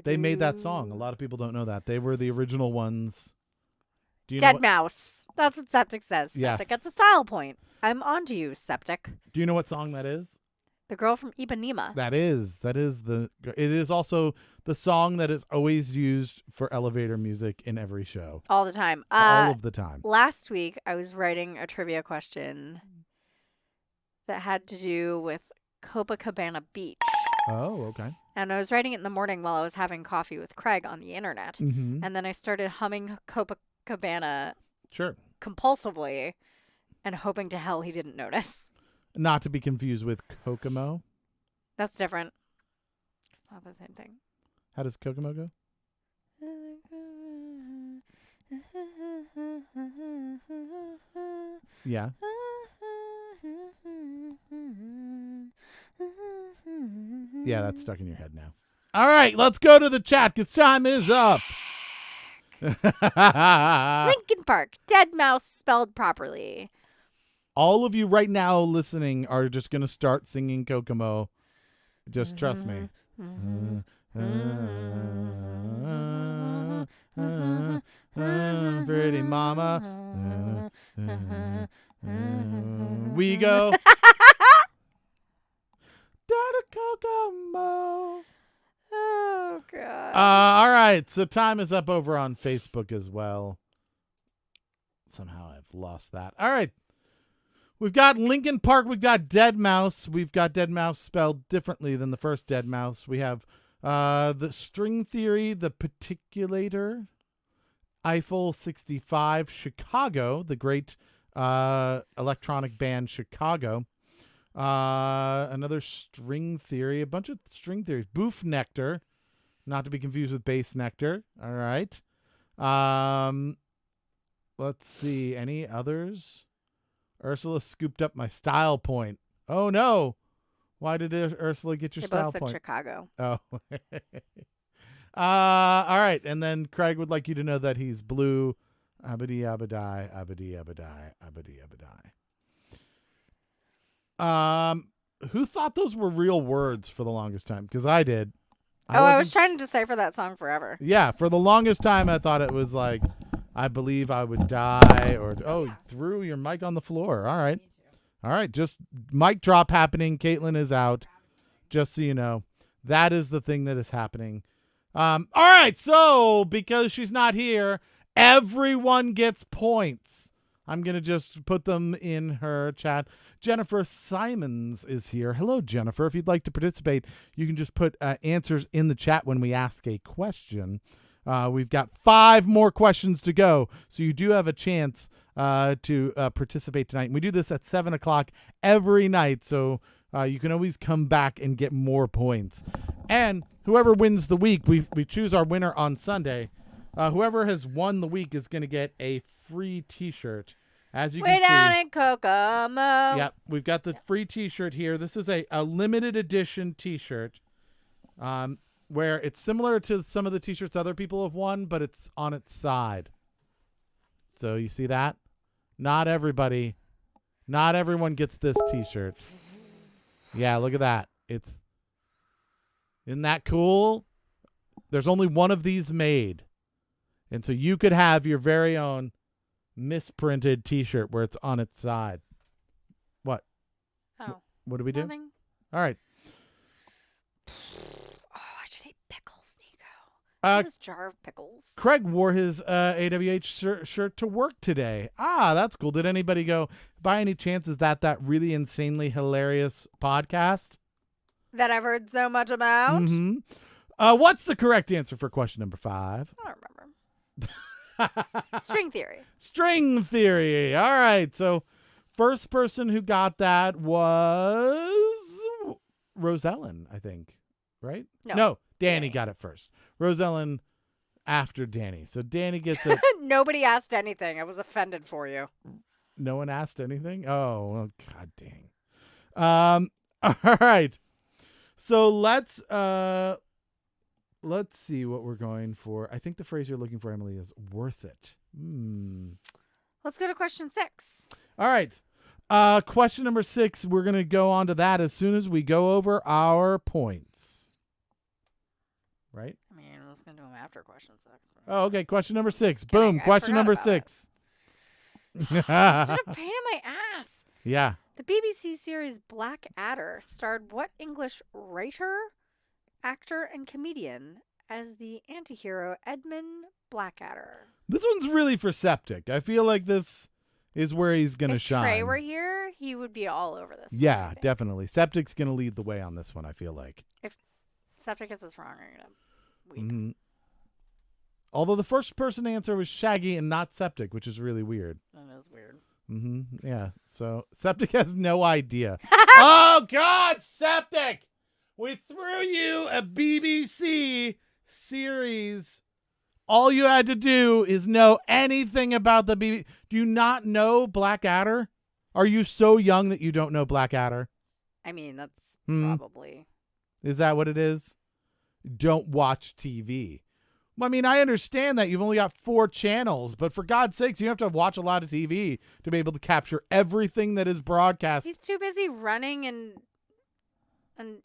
They made that song. A lot of people don't know that. They were the original ones. Do you know Dead what, mouse. That's what Septic says. Yes. Septic gets a style point. I'm on to you, Septic. Do you know what song that is? The girl from Ipanema. That is it is also the song that is always used for elevator music in every show. All the time. All of the time. Last week, I was writing a trivia question that had to do with Copacabana Beach. Oh, okay. And I was writing it in the morning while I was having coffee with Craig on the internet. Mm-hmm. And then I started humming Copacabana Sure. compulsively and hoping to hell he didn't notice. Not to be confused with Kokomo. That's different. It's not the same thing. How does Kokomo go? Yeah. Yeah, that's stuck in your head now. All right, let's go to the chat because time is up. Lincoln Park. Dead mouse spelled properly. All of you right now listening are just going to start singing Kokomo. Just trust me. Pretty mama. We go. Down to Kokomo. Oh, God. All right. So time is up over on Facebook as well. Somehow I've lost that. All right. We've got Lincoln Park. We've got Dead Mouse. We've got Dead Mouse spelled differently than the first Dead Mouse. We have the String Theory, the Particulator, Eiffel 65, Chicago, the great electronic band Chicago. Another String Theory, a bunch of string theories. Boof Nectar, not to be confused with Bass Nectar. All right. Let's see. Any others? Ursula scooped up my style point. Oh, no. Why did Ursula get your They style both said point? Chicago. Oh. All right. And then Craig would like you to know that he's blue. Abadi, abadai, abadi, abadai, abadi, abadai. Who thought those were real words for the longest time? Because I did. I was trying to decipher that song forever. Yeah, for the longest time, I thought it was like, I believe I would die, or, oh, you threw your mic on the floor. All right. All right, just mic drop happening. Caitlin is out, just so you know. That is the thing that is happening. All right, so because she's not here, everyone gets points. I'm going to just put them in her chat. Jennifer Simons is here. Hello, Jennifer. If you'd like to participate, you can just put answers in the chat when we ask a question. We've got 5 more questions to go, so you do have a chance to participate tonight. And we do this at 7 o'clock every night, so you can always come back and get more points. And whoever wins the week, we choose our winner on Sunday. Whoever has won the week is going to get a free T-shirt. As you can see, down in Kokomo. Yep, we've got the free T-shirt here. This is a limited edition T-shirt, where it's similar to some of the T-shirts other people have won, but it's on its side. So you see that? Not everyone gets this T-shirt. Yeah, look at that. Isn't that cool? There's only one of these made. And so you could have your very own misprinted T-shirt where it's on its side. What? Oh. What do we do? Nothing. All right. Oh, I should eat pickles, Nico. This jar of pickles. Craig wore his AWH shirt to work today. That's cool. Did anybody go, by any chance, is that really insanely hilarious podcast? That I've heard so much about? Mm-hmm. What's the correct answer for question number 5? I don't remember. String theory. String theory. All right. So first person who got that was Rosellen, I think. Right? No, Danny got it first. Rosellen after Danny. So Danny gets it. Nobody asked anything. I was offended for you. No one asked anything? Oh, well, God dang. All right. So let's see what we're going for. I think the phrase you're looking for, Emily, is worth it. Let's go to question 6. All right. Question number 6. We're going to go on to that as soon as we go over our points. Right? I mean, it was going to do them after question 6. Oh, okay. Question number 6. Just kidding. Boom. I Question forgot number about 6. Such a pain in my ass. Yeah. The BBC series Blackadder starred what English writer, actor, and comedian as the antihero Edmund Blackadder? This one's really for Septic. I feel like this is where he's going to If shine. Trey were here, he would be all over this. Yeah, one, I think. definitely. Septic's going to lead the way on this one, I feel like. If Septic gets this wrong, I'm going to weep. Mm-hmm. Although the first person answer was Shaggy and not Septic, which is really weird. That is weird. Mm-hmm. Yeah. So Septic has no idea. Oh, God, Septic! We threw you a BBC series. All you had to do is know anything about the BBC. Do you not know Blackadder? Are you so young that you don't know Blackadder? I mean, that's probably. Is that what it is? Don't watch TV. I mean, I understand that you've only got 4 channels, but for God's sakes, you have to watch a lot of TV to be able to capture everything that is broadcast. He's too busy running and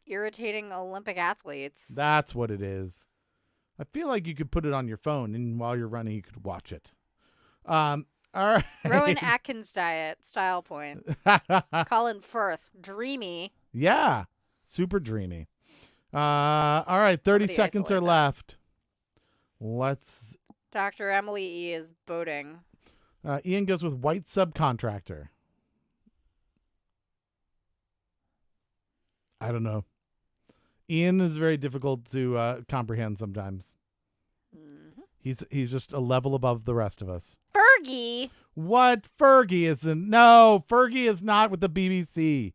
irritating Olympic athletes. That's what it is. I feel like you could put it on your phone, and while you're running, you could watch it. All right. Rowan Atkins diet, style point. Colin Firth, dreamy. Yeah, super dreamy. All right, 30 Somebody seconds are isolate that. left. Let's. Dr. Emily E. is boating. Ian goes with white subcontractor. I don't know. Ian is very difficult to comprehend sometimes. Mm-hmm. He's just a level above the rest of us. Fergie. What? Fergie isn't. No, Fergie is not with the BBC.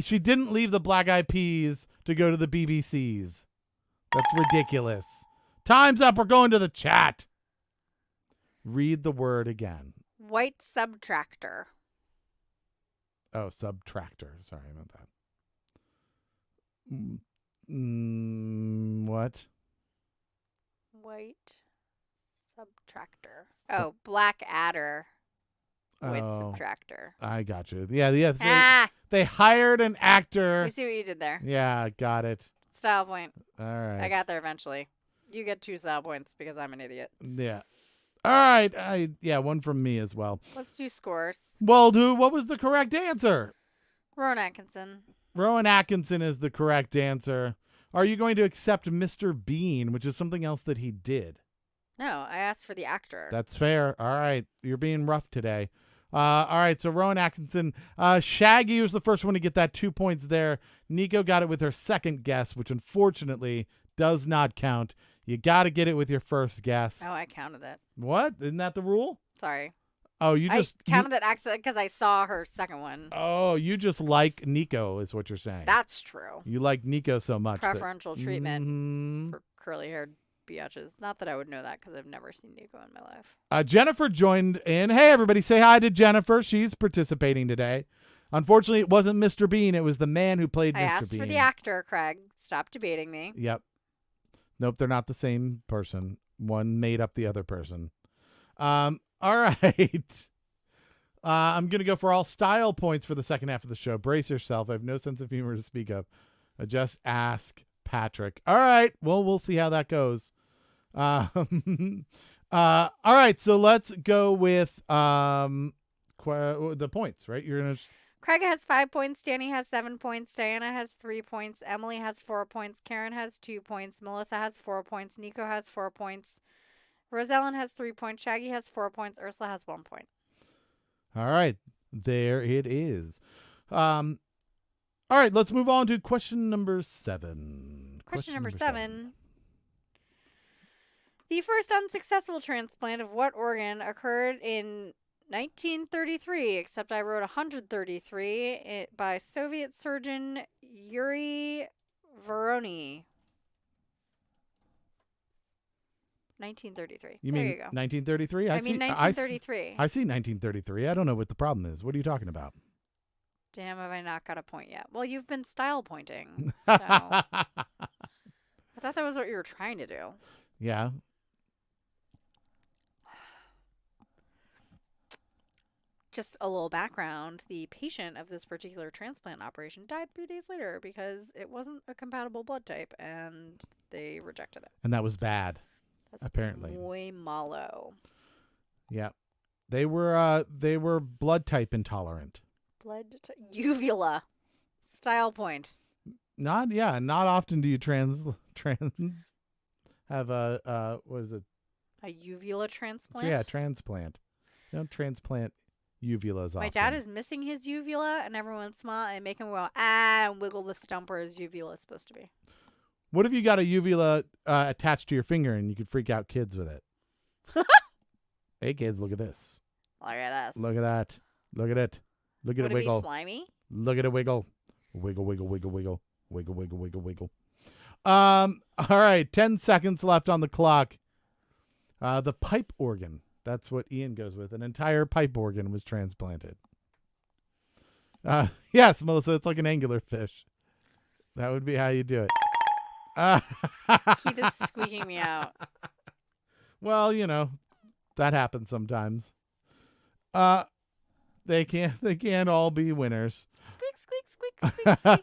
She didn't leave the Black Eyed Peas to go to the BBCs. That's ridiculous. Time's up. We're going to the chat. Read the word again. White subtractor. Oh, subtractor. Sorry about that. What? White subtractor. Oh, Blackadder. White subtractor. I got you. Yeah. Ah! They hired an actor. You see what you did there. Yeah, got it. Style point. All right. I got there eventually. You get 2 style points because I'm an idiot. Yeah. All right. One from me as well. Let's do scores. Well, dude, what was the correct answer? Rowan Atkinson. Rowan Atkinson is the correct answer. Are you going to accept Mr. Bean, which is something else that he did? No, I asked for the actor. That's fair. All right. You're being rough today. All right. So Rowan Atkinson. Shaggy was the first one to get that 2 points there. Nico got it with her second guess, which unfortunately does not count. You got to get it with your first guess. Oh, I counted it. What? Isn't that the rule? Sorry. Oh, you just I counted that accident because I saw her second one. Oh, you just like Nico is what you're saying. That's true. You like Nico so much. Preferential treatment for curly-haired biatches. Not that I would know that because I've never seen Nico in my life. Jennifer joined in. Hey, everybody, say hi to Jennifer. She's participating today. Unfortunately, it wasn't Mr. Bean. It was the man who played Mr. Bean. I asked for the actor, Craig. Stop debating me. Yep. Nope, they're not the same person. One made up the other person. All right. I'm going to go for all style points for the second half of the show. Brace yourself. I have no sense of humor to speak of. Just ask Patrick. All right. Well, we'll see how that goes. All right. So let's go with the points, right? You're going to... Craig has 5 points. Danny has 7 points. Diana has 3 points. Emily has 4 points. Karen has 2 points. Melissa has 4 points. Nico has 4 points. Rosellen has 3 points. Shaggy has 4 points. Ursula has 1 point. All right. There it is. All right. Let's move on to question number 7. Question number 7. The first unsuccessful transplant of what organ occurred in 1933, except I wrote 133, by Soviet surgeon Yuri Vorony. 1933. You there mean you go. 1933? I mean 1933. I see 1933. I don't know what the problem is. What are you talking about? Damn, have I not got a point yet? Well, you've been style pointing. So I thought that was what you were trying to do. Yeah. Just a little background. The patient of this particular transplant operation died 3 days later because it wasn't a compatible blood type and they rejected it. And that was bad. That's apparently. muy malo. Yeah. They were blood type intolerant. Uvula. Style point. Not often do you trans have a what is it? A uvula transplant? Yeah, transplant. You don't transplant uvulas My often. dad is missing his uvula, and every once in a while I make him go, and wiggle the stump where his uvula is supposed to be. What if you got a uvula attached to your finger and you could freak out kids with it? Hey kids, look at this. Look at us. Look at that. Look at it. Look at Would it it be wiggle. slimy? Look at it wiggle. Wiggle, wiggle, wiggle, wiggle. Wiggle, wiggle, wiggle, wiggle. All right, 10 seconds left on the clock. The pipe organ. That's what Ian goes with. An entire pipe organ was transplanted. Yes, Melissa, it's like an angular fish. That would be how you do it. Keith is squeaking me out. Well, that happens sometimes. They can't all be winners. Squeak, squeak, squeak, squeak, squeak.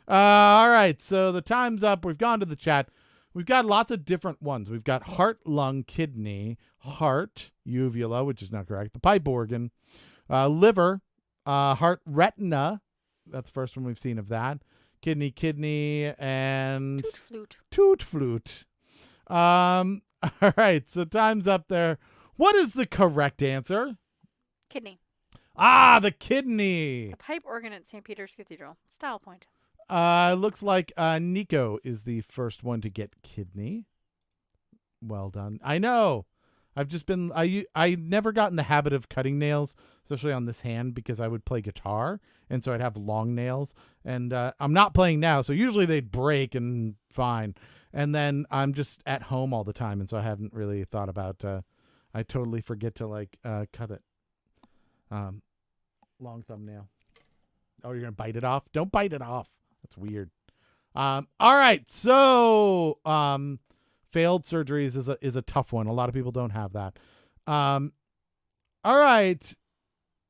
All right, so the time's up. We've gone to the chat. We've got lots of different ones. We've got heart, lung, kidney, heart, uvula, which is not correct, the pipe organ, liver, heart, retina. That's the first one we've seen of that. Kidney, and toot flute. All right, so time's up there. What is the correct answer? Kidney. The kidney. The pipe organ at St. Peter's Cathedral. Style point. Looks like Nico is the first one to get kidney. Well done. I know. I've just been I never got in the habit of cutting nails, especially on this hand, because I would play guitar, and so I'd have long nails. And I'm not playing now, so usually they'd break and fine. And then I'm just at home all the time, and so I haven't really thought about. I totally forget to cut it. Long thumbnail. Oh, you're gonna bite it off? Don't bite it off. That's weird. All right. So, failed surgeries is a tough one. A lot of people don't have that. All right.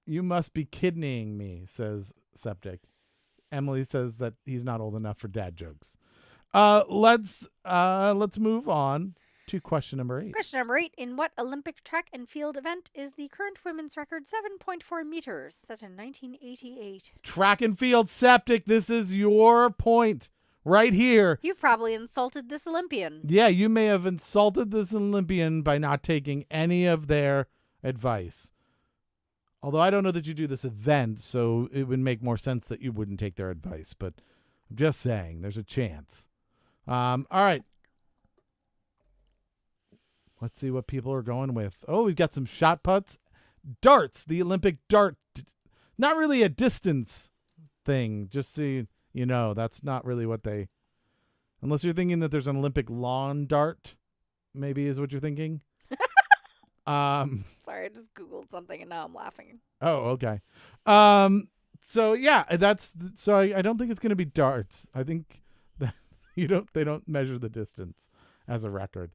You must be kidding me, says Septic. Emily says that he's not old enough for dad jokes. Let's move on to question number 8. Question number 8. In what Olympic track and field event is the current women's record 7.4 meters, set in 1988? Track and field, Septic. This is your point right here. You've probably insulted this Olympian. Yeah, you may have insulted this Olympian by not taking any of their advice. Although I don't know that you do this event, so it would make more sense that you wouldn't take their advice. But I'm just saying, there's a chance. All right. Let's see what people are going with. Oh, we've got some shot puts. Darts, the Olympic dart. Not really a distance thing, just so you know. That's not really what they... Unless you're thinking that there's an Olympic lawn dart, maybe is what you're thinking. Sorry, I just Googled something and now I'm laughing. Oh, okay. So yeah, so I don't think it's going to be darts. I think that they don't measure the distance as a record.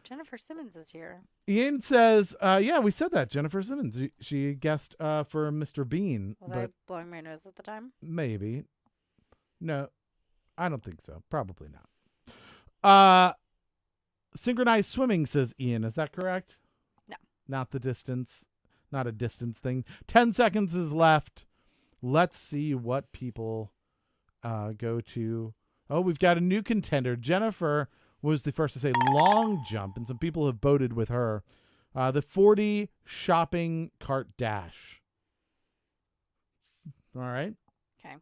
Jennifer Simmons is here. Ian says, yeah, we said that. Jennifer Simmons. She guessed for Mr. Bean. Was I blowing my nose at the time? Maybe. No, I don't think so. Probably not. Synchronized swimming, says Ian. Is that correct? No. Not the distance. Not a distance thing. 10 seconds is left. Let's see what people go to. Oh, we've got a new contender. Jennifer was the first to say long jump, and some people have voted with her. The 40 shopping cart dash. All right. Okay.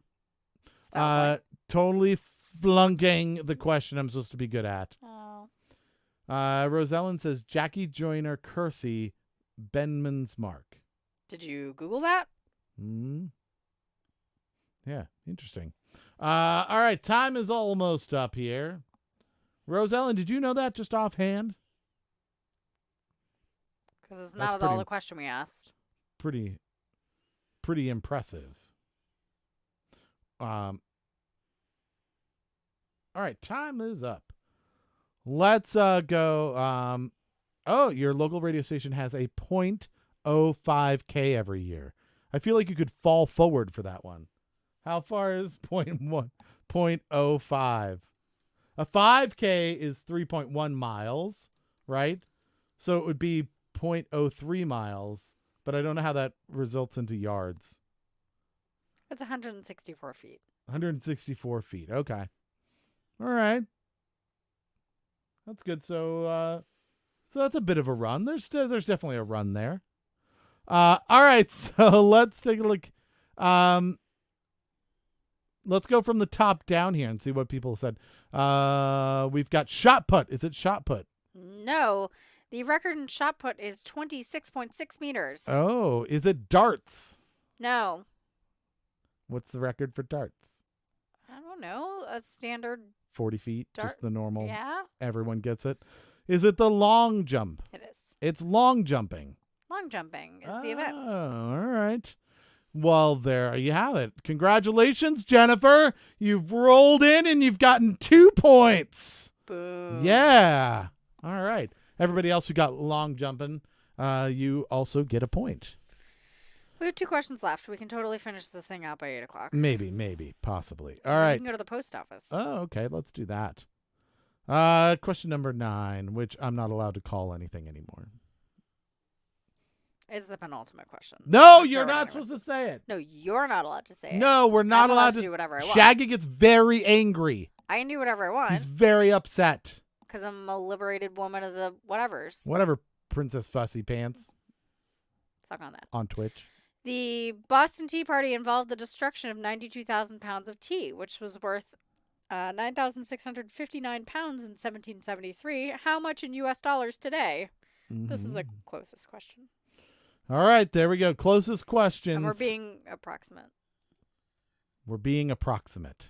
Totally flunking the question I'm supposed to be good at. Oh. Rosellen says Jackie Joyner Kersey, Benman's Mark. Did you Google that? Yeah, interesting. All right, time is almost up here. Rosellen, did you know that just offhand? Because it's not at all the question we asked. Pretty impressive. All right, time is up. Let's go. Your local radio station has a 0.05K every year. I feel like you could fall forward for that one. How far is 0.05? A 5K is 3.1 miles, right? So it would be 0.03 miles, but I don't know how that results into yards. It's 164 feet. 164 feet. Okay. All right. That's good. So that's a bit of a run. There's definitely a run there. All right. So let's take a look. Let's go from the top down here and see what people said. We've got shot put. Is it shot put? No. The record in shot put is 26.6 meters. Oh, is it darts? No. What's the record for darts? I don't know. A standard 40 feet, just the normal. Yeah. Everyone gets it. Is it the long jump? It is. It's long jumping. Long jumping is the event. Oh, all right. Well, there you have it. Congratulations, Jennifer. You've rolled in and you've gotten 2 points. Boom. Yeah. All right. Everybody else who got long jumping, you also get a point. We have 2 questions left. We can totally finish this thing out by 8 o'clock. Maybe, possibly. All We right. can go to the post office. Oh, okay. Let's do that. Question number 9, which I'm not allowed to call anything anymore. Is the penultimate question. No, you're not supposed to say it. No, you're not allowed to say it. No, we're not I'm allowed to do whatever I want. Shaggy gets very angry. I can do whatever I want He's very upset. because I'm a liberated woman of the whatevers. Whatever, Princess Fussy Pants Suck on that. on Twitch. The Boston Tea Party involved the destruction of 92,000 pounds of tea, which was worth 9,659 pounds in 1773. How much in U.S. dollars today? This is a closest question. All right, there we go. Closest questions. And we're being approximate. We're being approximate.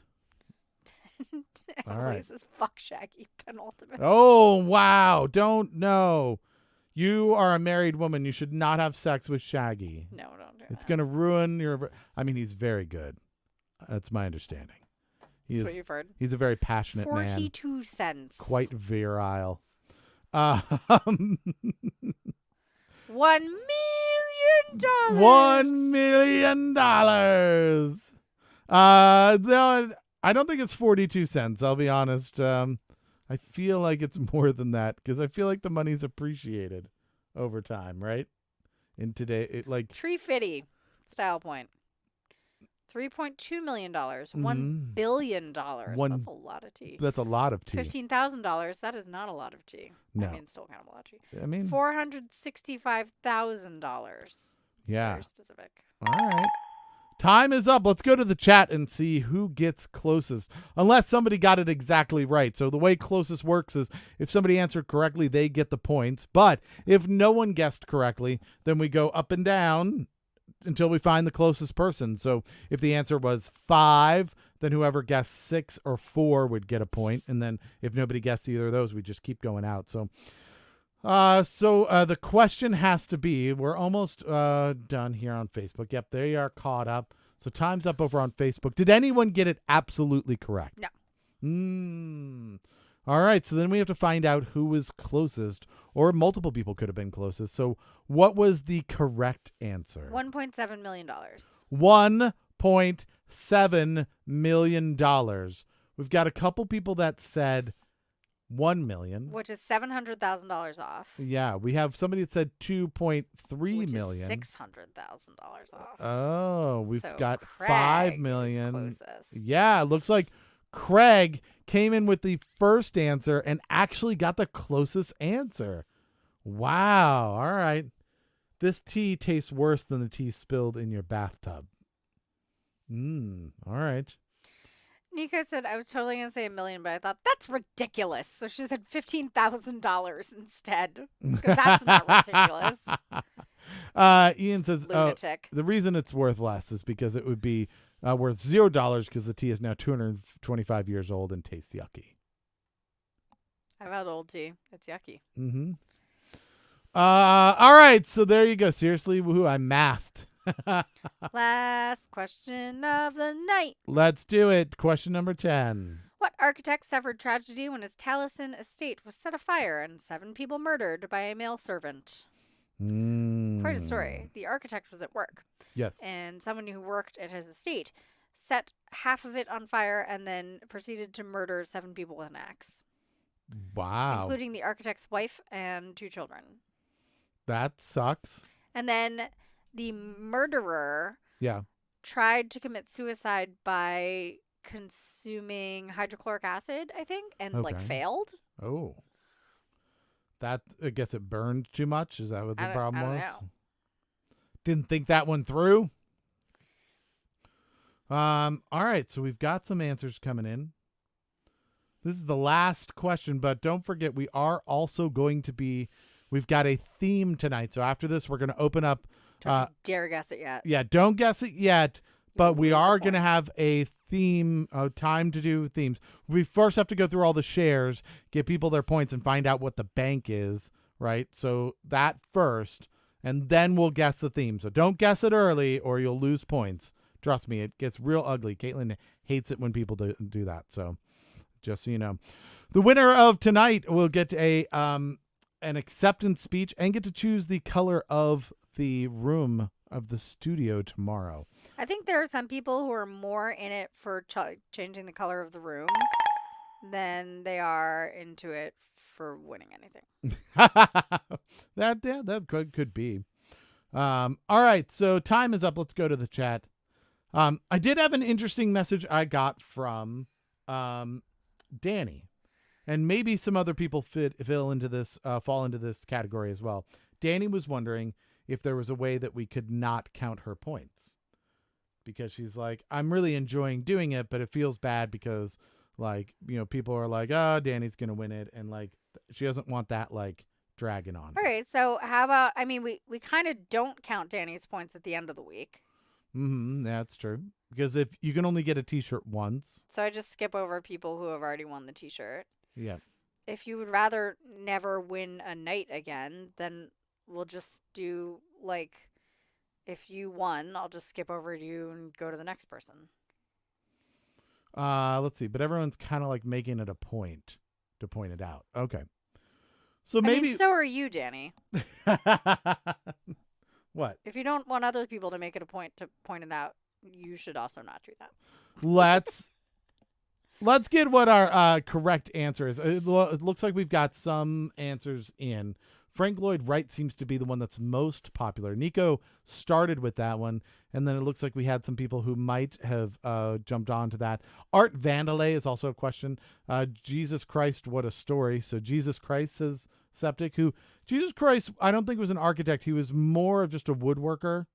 All right. This is fuck Shaggy penultimate. Oh, wow. Don't know. You are a married woman. You should not have sex with Shaggy. No, don't do It's that. going to ruin your... I mean, he's very good. That's my understanding. That's what you've heard. He's a very passionate 42 man. cents. Quite virile. $1 million. $1 million. No, I don't think it's 42 cents. I'll be honest. I feel like it's more than that because I feel like the money's appreciated over time, right? In today, Tree Fitty style point. $3.2 million. $1 billion. That's a lot of tea. That's a lot of tea. $15,000. That is not a lot of tea. No. I mean, still kind of a lot of tea. I mean, $465,000. Yeah. Very specific. All right. Time is up. Let's go to the chat and see who gets closest. Unless somebody got it exactly right. So the way closest works is if somebody answered correctly, they get the points. But if no one guessed correctly, then we go up and down until we find the closest person. So if the answer was 5, then whoever guessed 6 or 4 would get a point. And then if nobody guessed either of those, we just keep going out. So the question has to be, we're almost done here on Facebook. Yep, there you are, caught up. So time's up over on Facebook. Did anyone get it absolutely correct? No. All right, so then we have to find out who was closest, or multiple people could have been closest. So what was the correct answer? $1.7 million. $1.7 million. We've got a couple people that said 1 million, Which is $700,000 off. Yeah, we have somebody that said 2.3 which million. Is $600,000 off. Oh, we've So got Craig 5 is million. closest. Yeah, it looks like Craig came in with the first answer and actually got the closest answer. Wow. All right. This tea tastes worse than the tea spilled in your bathtub. All right. Nico said, I was totally going to say $1 million, but I thought, that's ridiculous. So she said $15,000 instead. Because that's not ridiculous. Ian says, Lunatic. the reason it's worth less is because it would be worth $0 because the tea is now 225 years old and tastes yucky. I've had old tea. It's yucky. All right. So there you go. Seriously, woohoo. I mathed. Last question of the night. Let's do it. Question number 10. What architect suffered tragedy when his Taliesin estate was set afire and 7 people murdered by a male servant? Quite a story. The architect was at work. Yes. And someone who worked at his estate set half of it on fire, and then proceeded to murder 7 people with an axe, Wow. including the architect's wife and 2 children. That sucks. And then the murderer Yeah. tried to commit suicide by consuming hydrochloric acid, I think, and like Okay. failed. Oh. That, I guess it burned too much? Is that what the problem I don't was? know. Didn't think that one through? All right, so we've got some answers coming in. This is the last question, but don't forget we are also going to be, we've got a theme tonight. So after this, we're going to open up. Don't you dare guess it yet. Yeah, don't guess it yet, but we lose a are point. going to have a theme, time to do themes. We first have to go through all the shares, get people their points, and find out what the bank is, right? So that first, and then we'll guess the theme. So don't guess it early or you'll lose points. Trust me, it gets real ugly. Caitlin hates it when people do that. So just so you know. The winner of tonight will get an acceptance speech and get to choose the color of the room of the studio tomorrow. I think there are some people who are more in it for changing the color of the room than they are into it for winning anything. that could be. All right, so time is up. Let's go to the chat. I did have an interesting message I got from Danny, and maybe some other people fall into this category as well. Danny was wondering if there was a way that we could not count her points, because she's like, I'm really enjoying doing it, but it feels bad because, like, you know, people are like, oh, Danny's gonna win it, and like she doesn't want that like dragging on. All right, so how about, I mean, we kind of don't count Danny's points at the end of the week. That's true, because if you can only get a t-shirt once, So I just skip over people who have already won the t-shirt. yeah. If you would rather never win a night again, then we'll just do, like, if you won, I'll just skip over you and go to the next person. Let's see, but everyone's kind of like making it a point to point it out. Okay, so I maybe mean, so are you, Danny. What? If you don't want other people to make it a point to point it out, you should also not do that. Let's get what our correct answer is. It looks like we've got some answers in. Frank Lloyd Wright seems to be the one that's most popular. Nico started with that one, and then it looks like we had some people who might have jumped onto that. Art Vandalay is also a question. Jesus Christ, what a story. So Jesus Christ says Septic, who Jesus Christ, I don't think was an architect. He was more of just a woodworker,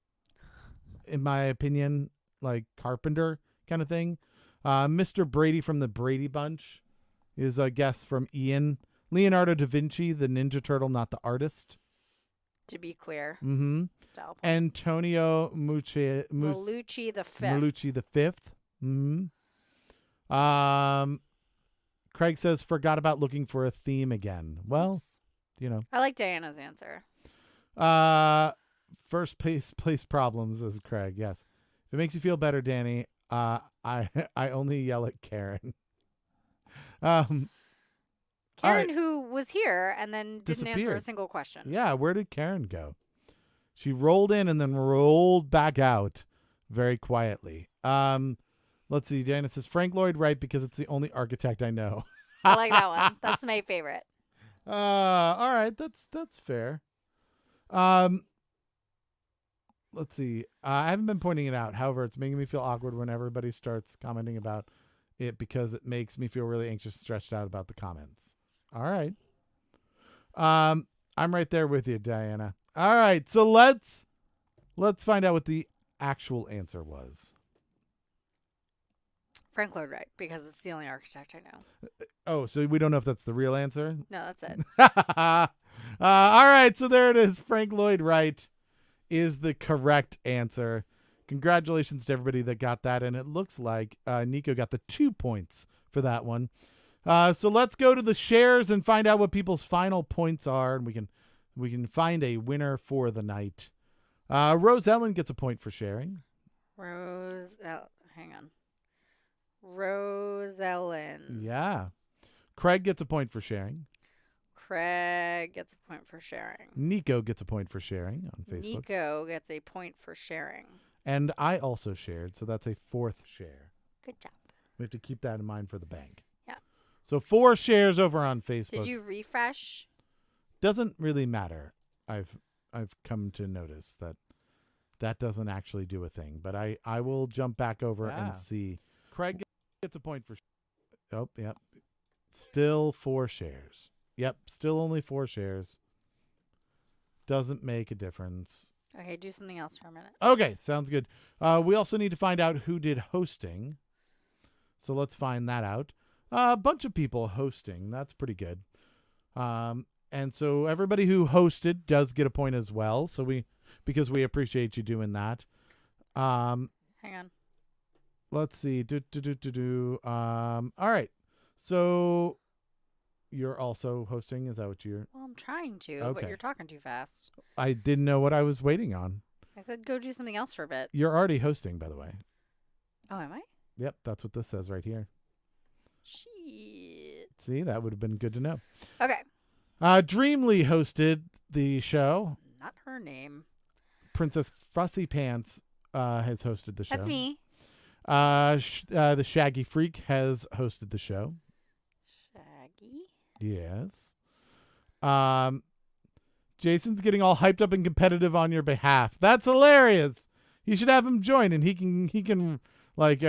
in my opinion, like carpenter kind of thing. Mr. Brady from the Brady Bunch is a guest from Ian. Leonardo da Vinci, the Ninja Turtle, not the artist. To be clear. Mm-hmm. Style point. Antonio Malucci the Fifth. Malucci the Fifth. Mm-hmm. Craig says, forgot about looking for a theme again. Well, Oops. you know. I like Diana's answer. First place problems, says Craig. Yes. If it makes you feel better, Danny, I only yell at Karen. Karen, right. who was here and then didn't answer a Disappeared. single question. Yeah, where did Karen go? She rolled in and then rolled back out very quietly. Let's see. Diana says, Frank Lloyd Wright, because it's the only architect I know. I like that one. That's my favorite. All right. That's fair. Let's see. I haven't been pointing it out. However, it's making me feel awkward when everybody starts commenting about it, because it makes me feel really anxious, stretched out about the comments. All right. I'm right there with you, Diana. All right. So let's find out what the actual answer was. Frank Lloyd Wright, because it's the only architect I know. Oh, so we don't know if that's the real answer? No, that's it. All right. So there it is. Frank Lloyd Wright is the correct answer. Congratulations to everybody that got that. And it looks like Nico got the 2 points for that one. So let's go to the shares and find out what people's final points are. And we can find a winner for the night. Rose Ellen gets a point for sharing. Hang on. Rose Ellen. Yeah. Craig gets a point for sharing. Craig gets a point for sharing. Nico gets a point for sharing on Facebook. Nico gets a point for sharing. And I also shared, so that's a 4th share. Good job. We have to keep that in mind for the bank. Yeah. So 4 shares over on Facebook. Did you refresh? Doesn't really matter. I've come to notice that doesn't actually do a thing. But I will jump back over and see. Craig gets a point for. Oh, yep. Still 4 shares. Yep, still only 4 shares. Doesn't make a difference. Okay, do something else for a minute. Okay, sounds good. We also need to find out who did hosting. So let's find that out. A bunch of people hosting. That's pretty good. And so everybody who hosted does get a point as well. So because we appreciate you doing that. Hang on. Let's see. All right. So you're also hosting. Is that what you're? Well, I'm trying to, Okay. but you're talking too fast. I didn't know what I was waiting on. I said go do something else for a bit. You're already hosting, by the way. Oh, am I? Yep, that's what this says right here. Shit. See, that would have been good to know. Okay. Dreamly hosted the show. Not her name. Princess Fussy Pants has hosted the show. That's me. The Shaggy Freak has hosted the show. Shaggy. Yes. Jason's getting all hyped up and competitive on your behalf. That's hilarious. You should have him join, and he can like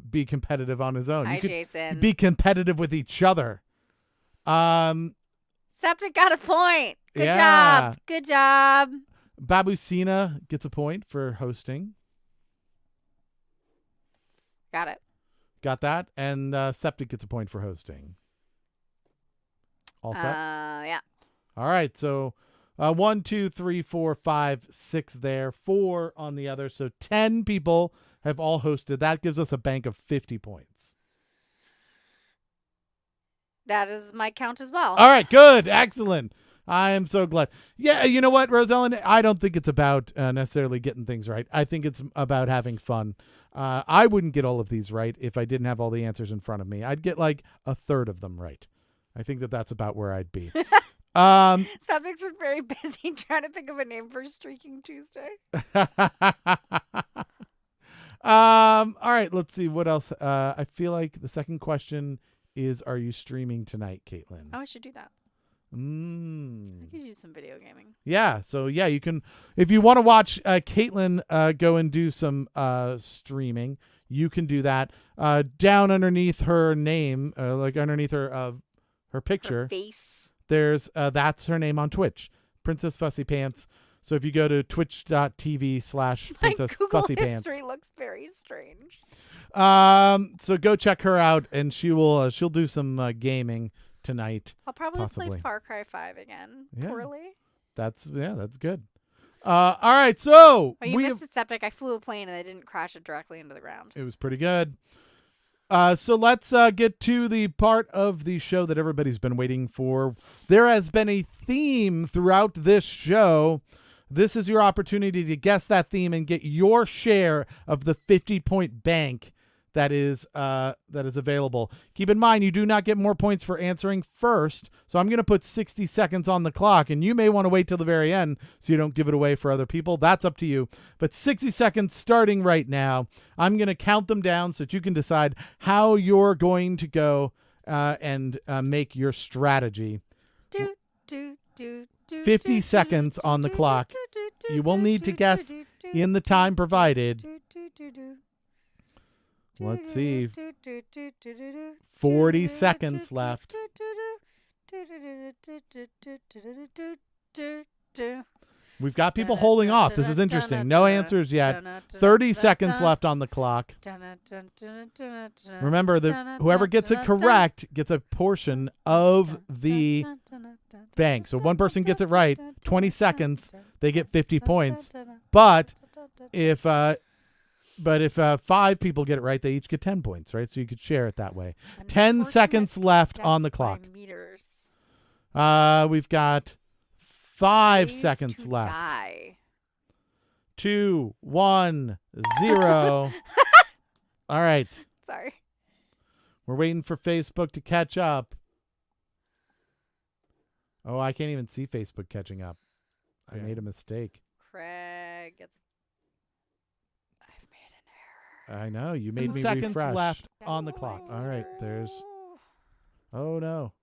be competitive on his own. Hi, You could Jason. be competitive with each other. Septic got a point. Good Yeah. job. Good job. Babusina gets a point for hosting. Got it. Got that. And Septic gets a point for hosting. All set? Yeah. All right. So 1, 2, 3, 4, 5, 6 there. 4 on the other. So 10 people have all hosted. That gives us a bank of 50 points. That is my count as well. All right. Good. Excellent. I am so glad. Yeah. You know what, Rosellen? I don't think it's about necessarily getting things right. I think it's about having fun. I wouldn't get all of these right if I didn't have all the answers in front of me. I'd get like a third of them right. I think that's about where I'd be. Septic's been very busy trying to think of a name for Streaking Tuesday. All right, let's see what else. I feel like the second question is, are you streaming tonight, Caitlin? Oh, I should do that. I could use some video gaming. Yeah, so yeah, you can, if you want to watch Caitlin go and do some streaming, you can do that. Down underneath her name, like underneath her picture, Her face. there's that's her name on Twitch, Princess Fussy Pants. So if you go to twitch.tv/Princess My Google Fussy Pants, history looks very strange. so go check her out, and she'll do some gaming tonight. I'll probably possibly play Far Cry 5 again. Yeah. Poorly. That's good. All right, so Oh, you missed it, Septic. I flew a plane and I didn't crash it directly into the ground. It was pretty good. So let's get to the part of the show that everybody's been waiting for. There has been a theme throughout this show. This is your opportunity to guess that theme and get your share of the 50-point bank that is available. Keep in mind, you do not get more points for answering first. So I'm going to put 60 seconds on the clock, and you may want to wait till the very end so you don't give it away for other people. That's up to you. But 60 seconds starting right now. I'm going to count them down so that you can decide how you're going to go and make your strategy. 50 seconds on the clock. You will need to guess in the time provided. Let's see. 40 seconds left. We've got people holding off. This is interesting. No answers yet. 30 seconds left on the clock. Remember, whoever gets it correct gets a portion of the bank. So one person gets it right, 20 seconds, they get 50 points. But if 5 people get it right, they each get 10 points, right? So you could share it that way. 10 seconds left on the clock. We've got 5 seconds left. 2, 1, 0. All right. Sorry. We're waiting for Facebook to catch up. Oh, I can't even see Facebook catching up. I made a mistake. Craig gets I know. You made me seconds refresh. left on the clock. All right. There's. Oh, no.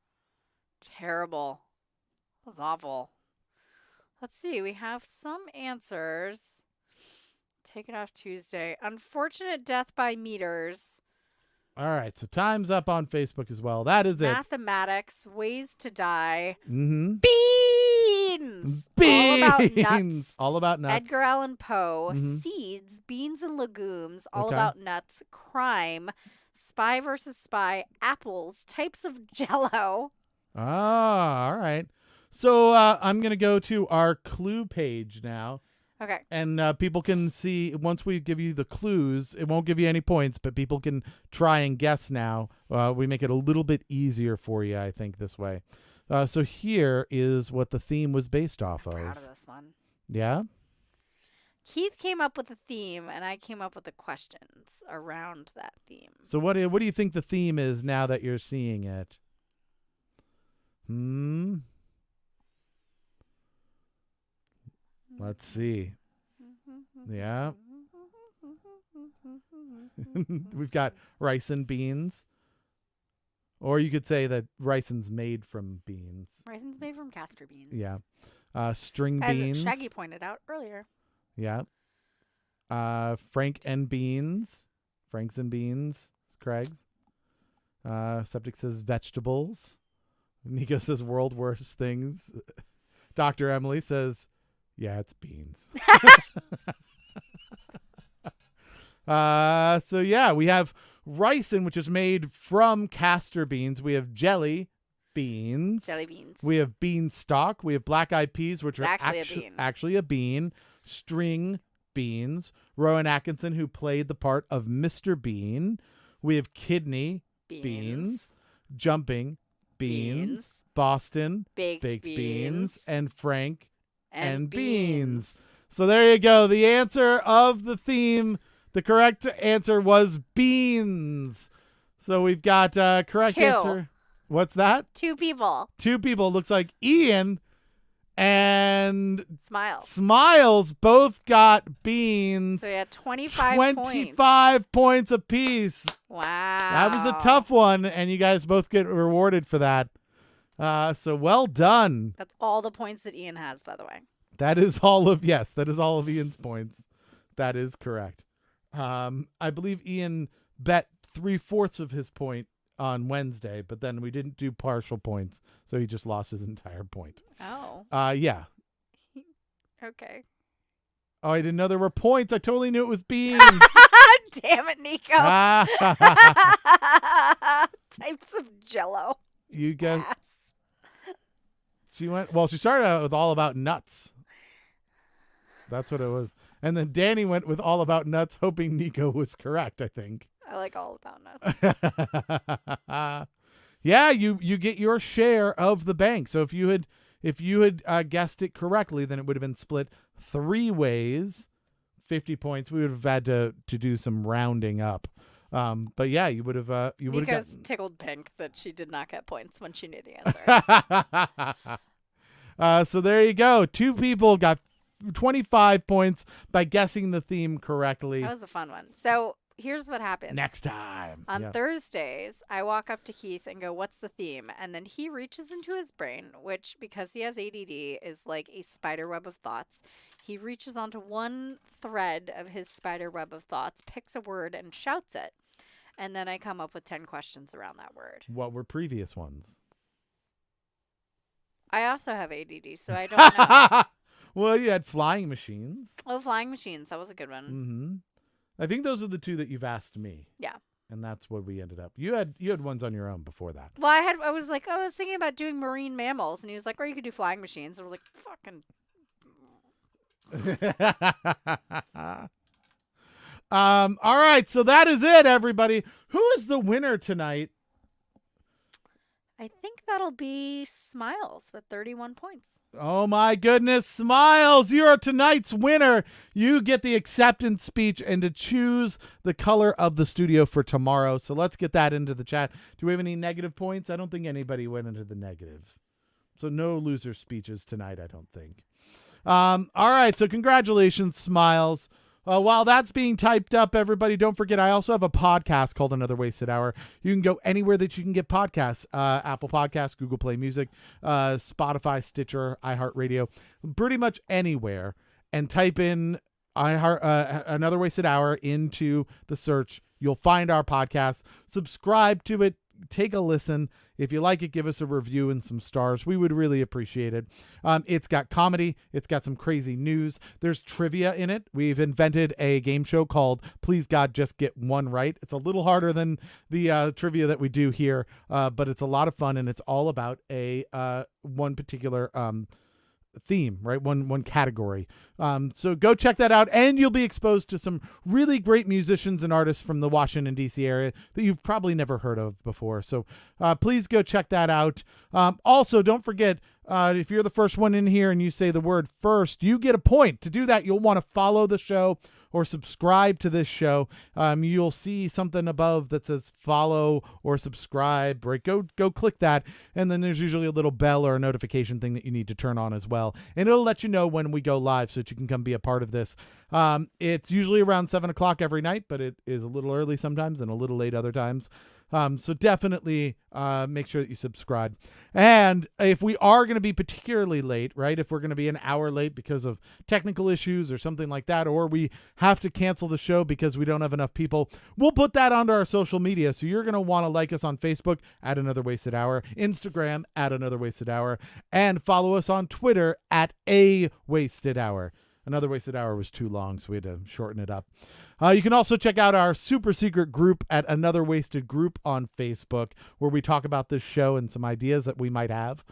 Terrible. That was awful. Let's see. We have some answers. Take it off Tuesday. Unfortunate death by meters. All right. So time's up on Facebook as well. That is it. Mathematics. Ways to die. Mm-hmm. Beans. All about nuts. All about nuts. Edgar Allan Poe. Mhm. Seeds. Beans and legumes. All Okay. about nuts. Crime. Spy versus spy. Apples. Types of jello. Ah, all right. So I'm going to go to our clue page now. Okay. And people can see, once we give you the clues, it won't give you any points, but people can try and guess now. We make it a little bit easier for you, I think, this way. So here is what the theme was based off of. Proud of this one. Yeah? Keith came up with a theme, and I came up with the questions around that theme. So what do you think the theme is now that you're seeing it? Let's see. Yeah. We've got rice and beans. Or you could say that ricin's made from beans. Ricin's made from castor beans. Yeah. String As beans. Shaggy pointed out earlier. Yeah. Frank and beans. Franks and beans. Craig's. Septic says vegetables. Nico says world worst things. Dr. Emily says, yeah, it's beans. So yeah, we have ricin, which is made from castor beans. We have jelly beans. Jelly beans. We have beanstalk. We have black eyed peas, which It's are actually a bean. actually a bean. String beans. Rowan Atkinson, who played the part of Mr. Bean. We have kidney beans. Jumping beans. Boston Baked beans. And Frank and beans. beans. So there you go. The answer of the theme. The correct answer was beans. So we've got correct Two. answer. What's that? 2 people. 2 people. Looks like Ian and Smiles. Smiles both got beans. So we had 25 points. 25 points apiece. Wow. That was a tough one, and you guys both get rewarded for that. So well done. That's all the points that Ian has, by the way. That is all of Ian's points. That is correct. I believe Ian bet 3/4 of his point on Wednesday, but then we didn't do partial points, so he just lost his entire point. Oh. Yeah. Okay. Oh, I didn't know there were points. I totally knew it was beans. Damn it, Nico. Types of jello. You guys. Ass. She started out with all about nuts. That's what it was. And then Danny went with all about nuts, hoping Nico was correct, I think. I like all about nuts. Yeah, you get your share of the bank. So if you had guessed it correctly, then it would have been split 3 ways, 50 points. We would have had to do some rounding up. But yeah, you would have Nico's tickled pink that she did not get points when she knew the answer. So there you go. 2 people got 25 points by guessing the theme correctly. That was a fun one. So here's what happens. Next time. On Thursdays, I walk up to Keith and go, "What's the theme?" And then he reaches into his brain, which, because he has ADD, is like a spider web of thoughts. He reaches onto one thread of his spider web of thoughts, picks a word, and shouts it. And then I come up with 10 questions around that word. What were previous ones? I also have ADD, so I don't know. Well, you had flying machines. Oh, flying machines. That was a good one. Mm-hmm. I think those are the 2 that you've asked me. Yeah. And that's what we ended up. You had ones on your own before that. Well, I was thinking about doing marine mammals, and he was like, or you could do flying machines. And I was like, fucking. All right, so that is it, everybody. Who is the winner tonight? I think that'll be Smiles with 31 points. Oh my goodness, Smiles, you're tonight's winner. You get the acceptance speech and to choose the color of the studio for tomorrow. So let's get that into the chat. Do we have any negative points? I don't think anybody went into the negative. So no loser speeches tonight, I don't think. All right, so congratulations, Smiles, While that's being typed up, everybody, don't forget, I also have a podcast called Another Wasted Hour. You can go anywhere that you can get podcasts, Apple Podcasts, Google Play Music, Spotify, Stitcher, iHeartRadio, pretty much anywhere, and type in Another Wasted Hour into the search. You'll find our podcast. Subscribe to it. Take a listen. If you like it, give us a review and some stars. We would really appreciate it. It's got comedy. It's got some crazy news. There's trivia in it. We've invented a game show called Please God Just Get One Right. It's a little harder than the trivia that we do here, but it's a lot of fun, and it's all about a one particular theme, right? One category. So go check that out, and you'll be exposed to some really great musicians and artists from the Washington, D.C. area that you've probably never heard of before. So please go check that out. Also, don't forget, if you're the first one in here and you say the word first, you get a point. To do that, you'll want to follow the show or subscribe to this show. You'll see something above that says follow or subscribe, right? Go click that. And then there's usually a little bell or a notification thing that you need to turn on as well. And it'll let you know when we go live so that you can come be a part of this. It's usually around 7 o'clock every night, but it is a little early sometimes and a little late other times. So definitely make sure that you subscribe. And if we are going to be particularly late, right, if we're going to be an hour late because of technical issues or something like that, or we have to cancel the show because we don't have enough people, we'll put that onto our social media. So you're going to want to like us on Facebook at Another Wasted Hour, Instagram at Another Wasted Hour, and follow us on Twitter at A Wasted Hour. Another Wasted Hour was too long, so we had to shorten it up. You can also check out our super secret group at Another Wasted Group on Facebook, where we talk about this show and some ideas that we might have.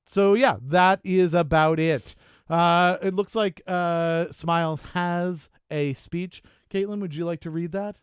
So yeah, that is about it. It looks like Smiles has a speech. Caitlin, would you like to read that?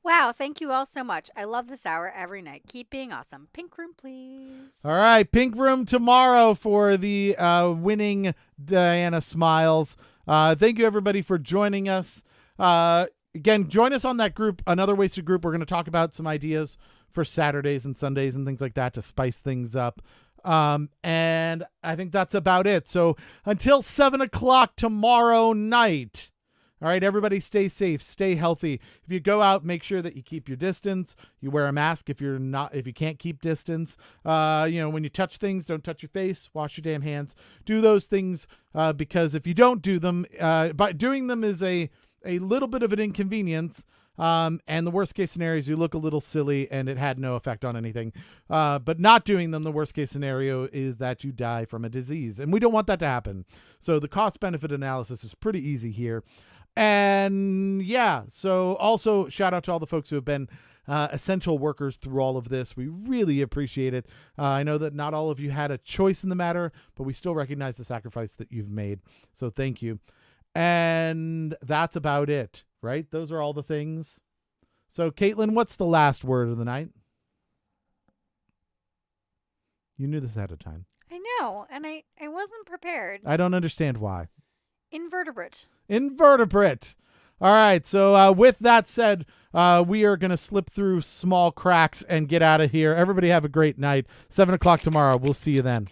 Wow, thank you all so much. I love this hour every night. Keep being awesome. Pink room, please. All right, pink room tomorrow for the winning Diana Smiles. Thank you, everybody, for joining us. Again, join us on that group, Another Wasted Group. We're going to talk about some ideas for Saturdays and Sundays and things like that to spice things up. And I think that's about it. So until 7 o'clock tomorrow night. All right, everybody stay safe, stay healthy. If you go out, make sure that you keep your distance. You wear a mask if you can't keep distance. When you touch things, don't touch your face, wash your damn hands. Do those things because if you don't do them, by doing them is a little bit of an inconvenience. And the worst case scenario is you look a little silly and it had no effect on anything. But not doing them, the worst case scenario is that you die from a disease. And we don't want that to happen. So the cost benefit analysis is pretty easy here. And yeah, so also shout out to all the folks who have been essential workers through all of this. We really appreciate it. I know that not all of you had a choice in the matter, but we still recognize the sacrifice that you've made. So thank you. And that's about it, right? Those are all the things. So Caitlin, what's the last word of the night? You knew this ahead of time. I know, and I wasn't prepared. I don't understand why. Invertebrate. All right. So with that said, we are going to slip through small cracks and get out of here. Everybody have a great night. 7 o'clock tomorrow. We'll see you then.